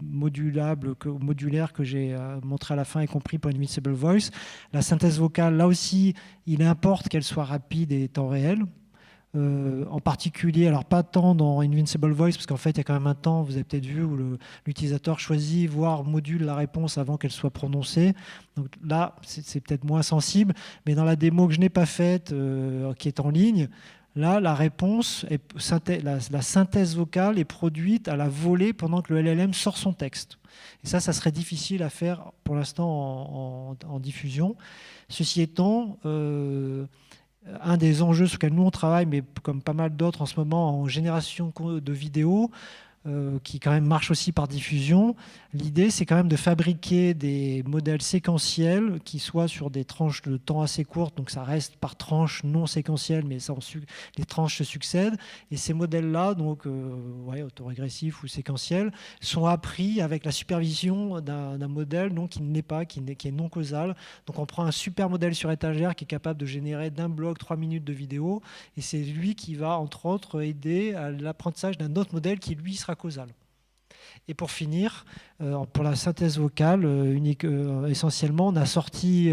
modulaire que j'ai montré à la fin, y compris pour Invincible Voice, la synthèse vocale, là aussi, il importe qu'elle soit rapide et temps réel. En particulier, alors pas tant dans Invincible Voice, parce qu'en fait, il y a quand même un temps, vous avez peut-être vu, où l'utilisateur choisit, voire module la réponse avant qu'elle soit prononcée. Donc là, c'est peut-être moins sensible, mais dans la démo que je n'ai pas faite, qui est en ligne, là, la réponse, la synthèse vocale est produite à la volée pendant que le LLM sort son texte. Et ça serait difficile à faire pour l'instant en diffusion. Ceci étant, un des enjeux sur lesquels nous on travaille, mais comme pas mal d'autres en ce moment, en génération de vidéos, qui quand même marche aussi par diffusion. L'idée, c'est quand même de fabriquer des modèles séquentiels qui soient sur des tranches de temps assez courtes, donc ça reste par tranches non séquentielles, mais les tranches se succèdent. Et ces modèles-là, donc autorégressifs ou séquentiels, sont appris avec la supervision d'un modèle qui ne l'est pas, qui est non causal. Donc on prend un super modèle sur étagère qui est capable de générer d'un bloc 3 minutes de vidéo, et c'est lui qui va, entre autres, aider à l'apprentissage d'un autre modèle qui, lui, sera causal. Et pour finir, pour la synthèse vocale, essentiellement, on a sorti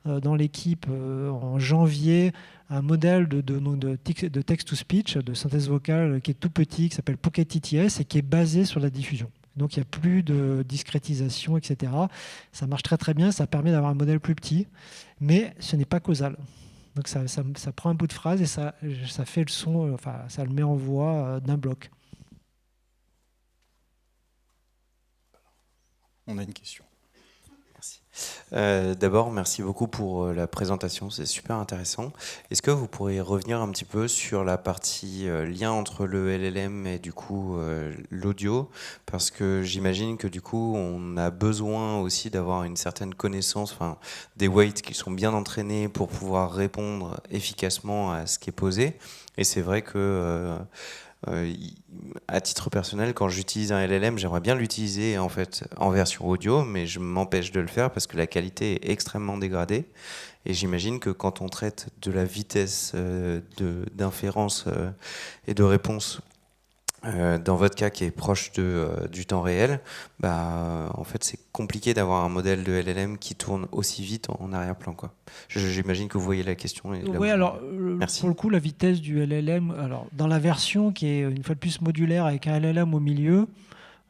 dans l'équipe en janvier un modèle de text-to-speech, de synthèse vocale qui est tout petit, qui s'appelle Pocket TTS et qui est basé sur la diffusion. Donc il n'y a plus de discrétisation, etc. Ça marche très très bien, ça permet d'avoir un modèle plus petit, mais ce n'est pas causal. Donc ça prend un bout de phrase et ça fait le son, ça le met en voix d'un bloc. On a une question. Merci. D'abord, merci beaucoup pour la présentation, c'est super intéressant. Est-ce que vous pourriez revenir un petit peu sur la partie lien entre le LLM et du coup l'audio, parce que j'imagine que du coup on a besoin aussi d'avoir une certaine connaissance, des weights qui sont bien entraînés pour pouvoir répondre efficacement à ce qui est posé. Et c'est vrai que à titre personnel, quand j'utilise un LLM, j'aimerais bien l'utiliser en fait en version audio, mais je m'empêche de le faire parce que la qualité est extrêmement dégradée. Et j'imagine que quand on traite de la vitesse d'inférence et de réponse, dans votre cas qui est proche du temps réel, en fait c'est compliqué d'avoir un modèle de LLM qui tourne aussi vite en arrière-plan, quoi. J'imagine que vous voyez la question. Oui, alors pour le coup, la vitesse du LLM, alors dans la version qui est une fois de plus modulaire avec un LLM au milieu,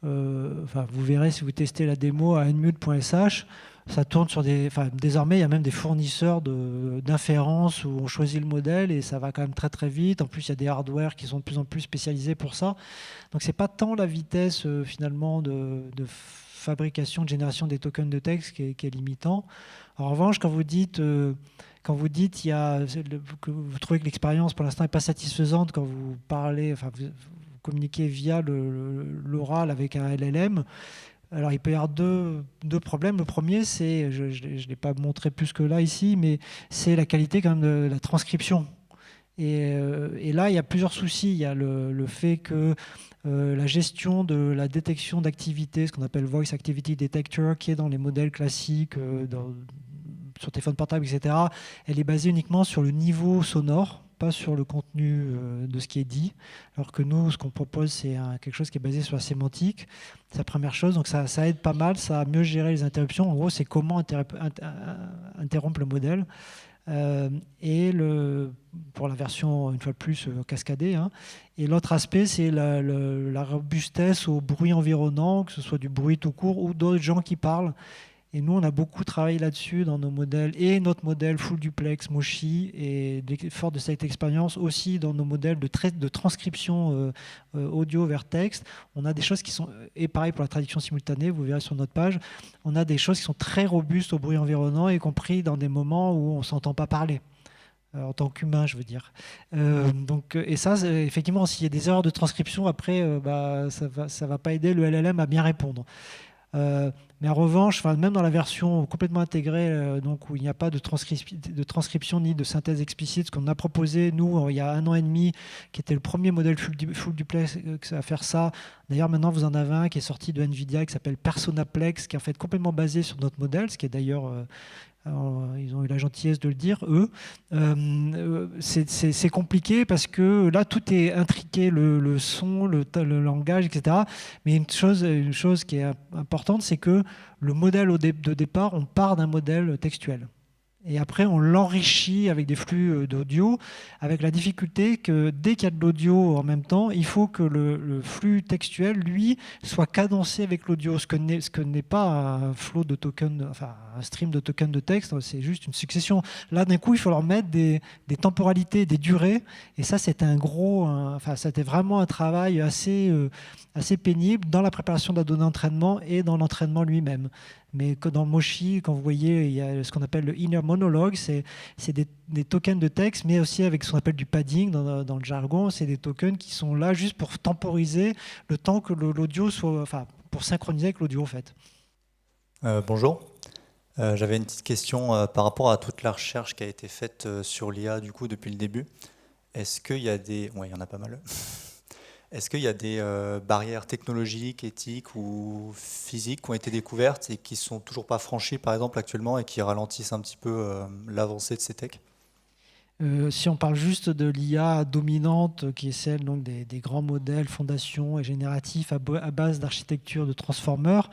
vous verrez si vous testez la démo à nmute.sh, ça tourne sur désormais il y a même des fournisseurs d'inférence où on choisit le modèle et ça va quand même très très vite. En plus, il y a des hardware qui sont de plus en plus spécialisés pour ça. Donc c'est pas tant la vitesse finalement de fabrication, de génération des tokens de texte qui est limitant. En revanche, quand vous dites que vous trouvez que l'expérience pour l'instant n'est pas satisfaisante quand vous parlez, vous communiquez via l'oral avec un LLM. Alors, il peut y avoir deux problèmes. Le premier, c'est, je ne l'ai pas montré plus que là ici, mais c'est la qualité quand même de la transcription. Et là, il y a plusieurs soucis. Il y a le fait que la gestion de la détection d'activité, ce qu'on appelle Voice Activity Detector, qui est dans les modèles classiques, sur téléphone portable, etc., elle est basée uniquement sur le niveau sonore, pas sur le contenu de ce qui est dit, alors que nous, ce qu'on propose, c'est quelque chose qui est basé sur la sémantique. C'est la première chose, donc ça aide pas mal, ça a mieux géré les interruptions. En gros, c'est comment interrompre le modèle. Et pour la version, une fois de plus, cascadée. Et l'autre aspect, c'est la robustesse au bruit environnant, que ce soit du bruit tout court ou d'autres gens qui parlent. Et nous, on a beaucoup travaillé là-dessus dans nos modèles, et notre modèle full duplex, Moshi, et fort de cette expérience aussi dans nos modèles de transcription audio vers texte. On a des choses qui sont, et pareil pour la traduction simultanée, vous verrez sur notre page, on a des choses qui sont très robustes au bruit environnant, y compris dans des moments où on ne s'entend pas parler. En tant qu'humain, je veux dire. Et ça, effectivement, s'il y a des erreurs de transcription, après, ça va pas aider le LLM à bien répondre. Mais en revanche, même dans la version complètement intégrée, donc où il n'y a pas de transcription ni de synthèse explicite, ce qu'on a proposé, nous, il y a 1 an et demi, qui était le premier modèle full duplex à faire ça. D'ailleurs, maintenant, vous en avez un qui est sorti de NVIDIA, qui s'appelle Personaplex, qui est en fait complètement basé sur notre modèle, ce qui est d'ailleurs... ils ont eu la gentillesse de le dire, eux. C'est compliqué parce que là, tout est intriqué, le son, le langage, etc. Mais une chose qui est importante, c'est que le modèle de départ, on part d'un modèle textuel. Et après, on l'enrichit avec des flux d'audio, avec la difficulté que dès qu'il y a de l'audio en même temps, il faut que le flux textuel, lui, soit cadencé avec l'audio, ce que n'est pas un flow de tokens, un stream de tokens de texte, c'est juste une succession. Là, d'un coup, il faut leur mettre des temporalités, des durées, et ça, c'était c'était vraiment un travail assez pénible dans la préparation de la donnée d'entraînement et dans l'entraînement lui-même. Mais que dans Moshi, quand vous voyez, il y a ce qu'on appelle le inner monologue, c'est des tokens de texte, mais aussi avec ce qu'on appelle du padding dans le jargon. C'est des tokens qui sont là juste pour temporiser le temps que l'audio soit, pour synchroniser avec l'audio en fait. Bonjour. J'avais une petite question par rapport à toute la recherche qui a été faite sur l'IA du coup depuis le début. Est-ce qu'il y a des... Ouais, il y en a pas mal. Est-ce qu'il y a des barrières technologiques, éthiques ou physiques qui ont été découvertes et qui ne sont toujours pas franchies, par exemple, actuellement, et qui ralentissent un petit peu l'avancée de ces techs ? Si on parle juste de l'IA dominante, qui est celle donc, des grands modèles, fondations et génératifs à base d'architecture de transformers,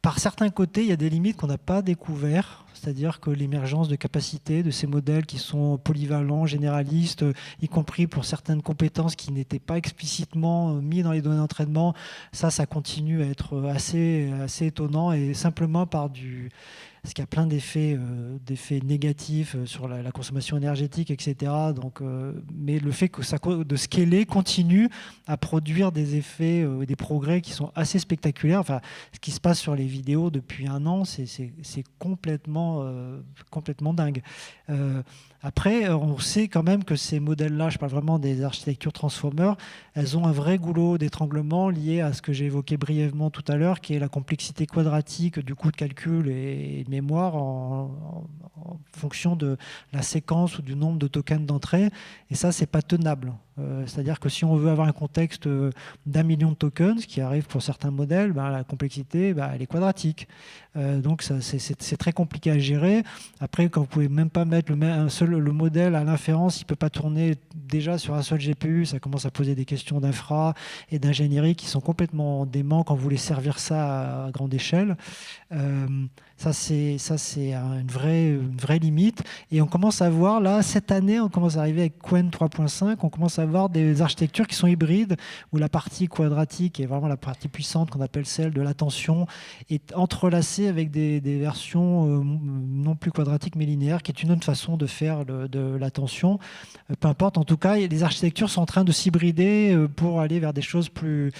par certains côtés, il y a des limites qu'on n'a pas découvertes, c'est-à-dire que l'émergence de capacités de ces modèles qui sont polyvalents, généralistes, y compris pour certaines compétences qui n'étaient pas explicitement mises dans les données d'entraînement, ça continue à être assez étonnant, et simplement parce qu'il y a plein d'effets négatifs sur la consommation énergétique, etc. Donc, mais le fait que de scaler continue à produire des effets, des progrès qui sont assez spectaculaires. Enfin, ce qui se passe sur les vidéos depuis un an, c'est complètement dingue. Après, on sait quand même que ces modèles-là, je parle vraiment des architectures transformers, elles ont un vrai goulot d'étranglement lié à ce que j'ai évoqué brièvement tout à l'heure, qui est la complexité quadratique du coût de calcul et de mémoire en fonction de la séquence ou du nombre de tokens d'entrée. Et ça, c'est pas tenable. C'est-à-dire que si on veut avoir un contexte d'1 million de tokens, ce qui arrive pour certains modèles, la complexité, elle est quadratique. Donc c'est très compliqué à gérer. Après, quand vous pouvez même pas mettre le modèle à l'inférence, il peut pas tourner déjà sur un seul GPU, ça commence à poser des questions d'infra et d'ingénierie qui sont complètement déments quand vous voulez servir ça à grande échelle. Ça c'est une vraie limite. Et on commence à voir, là, cette année, on commence à arriver avec Qwen 3.5, on commence à avoir des architectures qui sont hybrides, où la partie quadratique est vraiment la partie puissante qu'on appelle celle de l'attention, est entrelacée avec des versions non plus quadratiques mais linéaires, qui est une autre façon de faire de l'attention. Peu importe, en tout cas, les architectures sont en train de s'hybrider pour aller vers des choses plus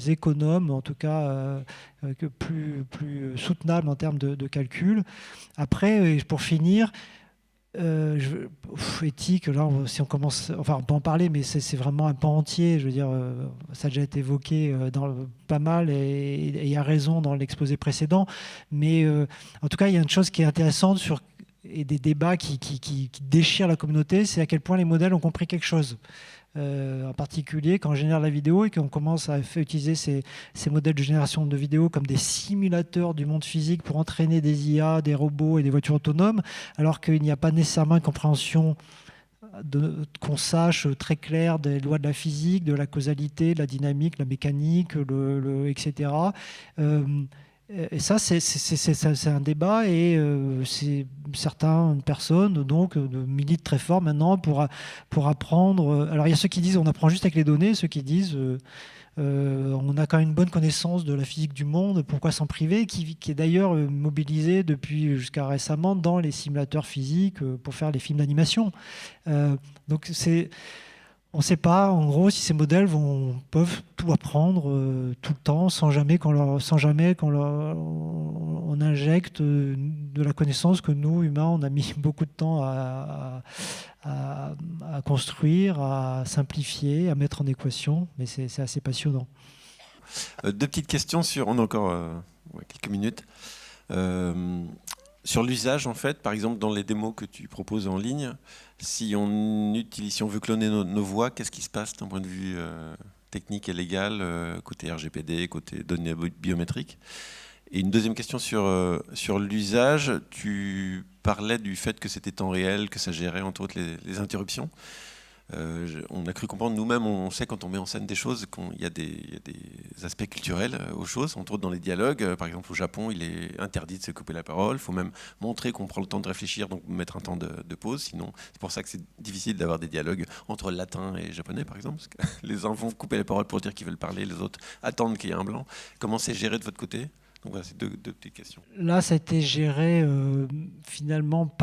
économes, en tout cas plus soutenables en termes de calcul. Après, pour finir, éthique, là, si on commence, enfin, on peut en parler, mais c'est vraiment un pan entier. Je veux dire, ça a déjà été évoqué pas mal, et il y a raison dans l'exposé précédent. Mais en tout cas, il y a une chose qui est intéressante et des débats qui déchirent la communauté, c'est à quel point les modèles ont compris quelque chose. En particulier quand on génère la vidéo et qu'on commence à utiliser ces modèles de génération de vidéo comme des simulateurs du monde physique pour entraîner des IA, des robots et des voitures autonomes, alors qu'il n'y a pas nécessairement une compréhension qu'on sache très claire des lois de la physique, de la causalité, de la dynamique, la mécanique, etc. Et ça, c'est un débat, et certaines personnes donc militent très fort maintenant pour apprendre. Alors il y a ceux qui disent on apprend juste avec les données, ceux qui disent on a quand même une bonne connaissance de la physique du monde, pourquoi s'en priver, qui est d'ailleurs mobilisé depuis jusqu'à récemment dans les simulateurs physiques pour faire les films d'animation. Donc on ne sait pas, en gros, si ces modèles peuvent tout apprendre tout le temps, sans jamais qu'on on injecte de la connaissance que nous, humains, on a mis beaucoup de temps à construire, à simplifier, à mettre en équation. Mais c'est assez passionnant. Deux petites questions on a encore quelques minutes. Sur l'usage, en fait, par exemple, dans les démos que tu proposes en ligne, si on veut cloner nos voix, qu'est-ce qui se passe d'un point de vue technique et légal, côté RGPD, côté données biométriques? Et une deuxième question sur l'usage, tu parlais du fait que c'était temps réel, que ça gérait entre autres les interruptions. On a cru comprendre nous-mêmes, on sait quand on met en scène des choses qu'il y a des aspects culturels aux choses, entre autres dans les dialogues. Par exemple, au Japon, il est interdit de se couper la parole. Il faut même montrer qu'on prend le temps de réfléchir, donc mettre un temps de pause. Sinon, c'est pour ça que c'est difficile d'avoir des dialogues entre latin et japonais, par exemple. Parce que les uns vont couper la parole pour dire qu'ils veulent parler, les autres attendent qu'il y ait un blanc. Comment c'est géré de votre côté? Donc voilà, c'est deux petites questions. Là, ça a été géré finalement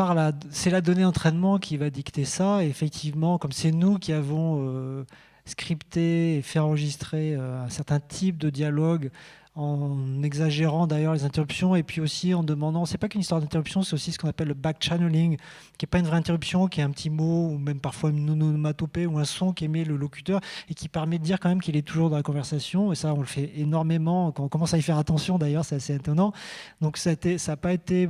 c'est la donnée d'entraînement qui va dicter ça. Et effectivement, comme c'est nous qui avons scripté et fait enregistrer un certain type de dialogue, en exagérant d'ailleurs les interruptions, et puis aussi en demandant, c'est pas qu'une histoire d'interruption, c'est aussi ce qu'on appelle le back-channeling, qui n'est pas une vraie interruption, qui est un petit mot, ou même parfois une onomatopée, ou un son qu'émet le locuteur, et qui permet de dire quand même qu'il est toujours dans la conversation. Et ça, on le fait énormément, quand on commence à y faire attention d'ailleurs, c'est assez étonnant. Donc ça n'a pas été,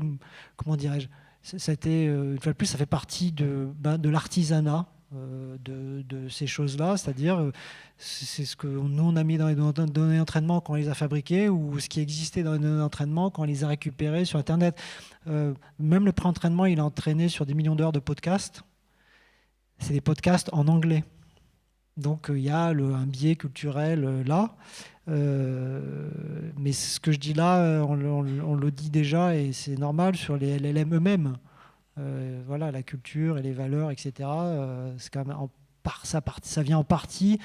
comment dirais-je, ça a été, une fois de plus, ça fait partie de l'artisanat. de ces choses-là, c'est-à-dire c'est ce que nous on a mis dans les données d'entraînement quand on les a fabriquées ou ce qui existait dans les données d'entraînement quand on les a récupérées sur Internet. Même le pré-entraînement, il est entraîné sur des millions d'heures de podcasts. C'est des podcasts en anglais. Donc il y a un biais culturel là. Mais ce que je dis là, on le dit déjà et c'est normal sur les LLM eux-mêmes. Voilà, la culture et les valeurs, etc. C'est quand même ça vient en partie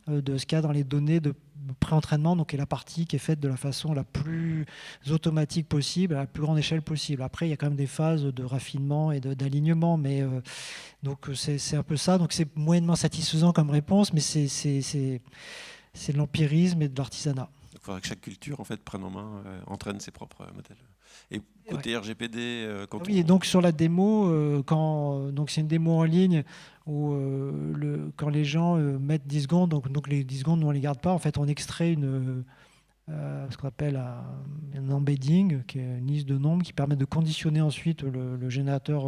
de ce qu'il y a dans les données de pré-entraînement, donc et la partie qui est faite de la façon la plus automatique possible, à la plus grande échelle possible. Après, il y a quand même des phases de raffinement et d'alignement, mais donc c'est un peu ça. Donc c'est moyennement satisfaisant comme réponse, mais c'est de l'empirisme et de l'artisanat. Il faudra que chaque culture en fait prenne en main, entraîne ses propres modèles. Et côté RGPD, quand oui, et donc sur la démo, donc c'est une démo en ligne où quand les gens mettent 10 secondes, donc les 10 secondes, nous on les garde pas. En fait, on extrait ce qu'on appelle un embedding, qui est une liste de nombres qui permet de conditionner ensuite le générateur.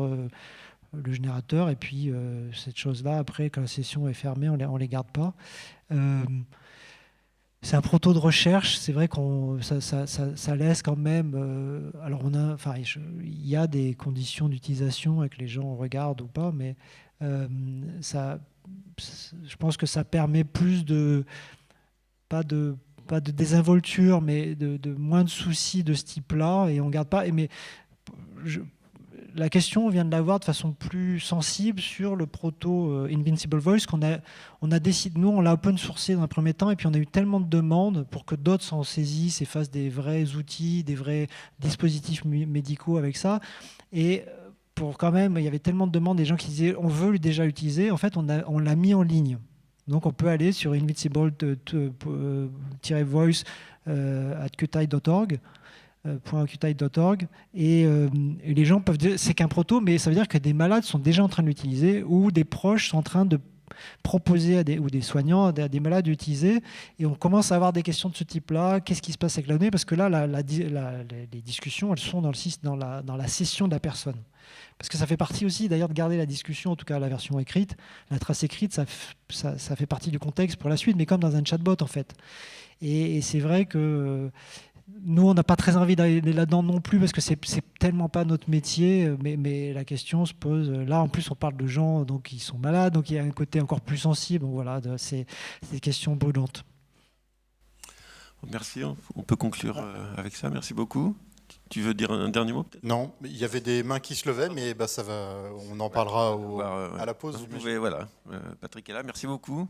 Le générateur, et puis cette chose-là, après, quand la session est fermée, on les garde pas. C'est un proto de recherche, c'est vrai qu'on ça laisse quand même. Alors il y a des conditions d'utilisation avec les gens regardent ou pas, mais je pense que ça permet plus de pas de désinvolture, mais de moins de soucis de ce type-là, et on garde pas. La question, on vient de l'avoir de façon plus sensible sur le proto Invincible Voice on a décidé, nous on l'a open sourcé dans un premier temps et puis on a eu tellement de demandes pour que d'autres s'en saisissent et fassent des vrais outils, des vrais dispositifs médicaux avec ça. Et pour quand même, il y avait tellement de demandes, des gens qui disaient on veut déjà l'utiliser. En fait, on l'a mis en ligne. Donc on peut aller sur invincible-voice@qti.org. .qti.org et les gens peuvent dire c'est qu'un proto, mais ça veut dire que des malades sont déjà en train de l'utiliser ou des proches sont en train de proposer ou des soignants à des malades d'utiliser, et on commence à avoir des questions de ce type-là. Qu'est-ce qui se passe avec la donnée? Parce que là, les discussions, elles sont dans la session de la personne. Parce que ça fait partie aussi, d'ailleurs, de garder la discussion, en tout cas la version écrite. La trace écrite, ça fait partie du contexte pour la suite, mais comme dans un chatbot, en fait. Et c'est vrai que nous, on n'a pas très envie d'aller là-dedans non plus parce que c'est tellement pas notre métier, mais la question se pose. Là, en plus, on parle de gens donc, qui sont malades, donc il y a un côté encore plus sensible. Donc voilà, c'est des questions brûlantes. Merci, on peut conclure avec ça. Merci beaucoup. Tu veux dire un dernier mot peut-être? Non, il y avait des mains qui se levaient, mais ça va, on en parlera à la pause. Vous pouvez, voilà. Patrick est là, merci beaucoup.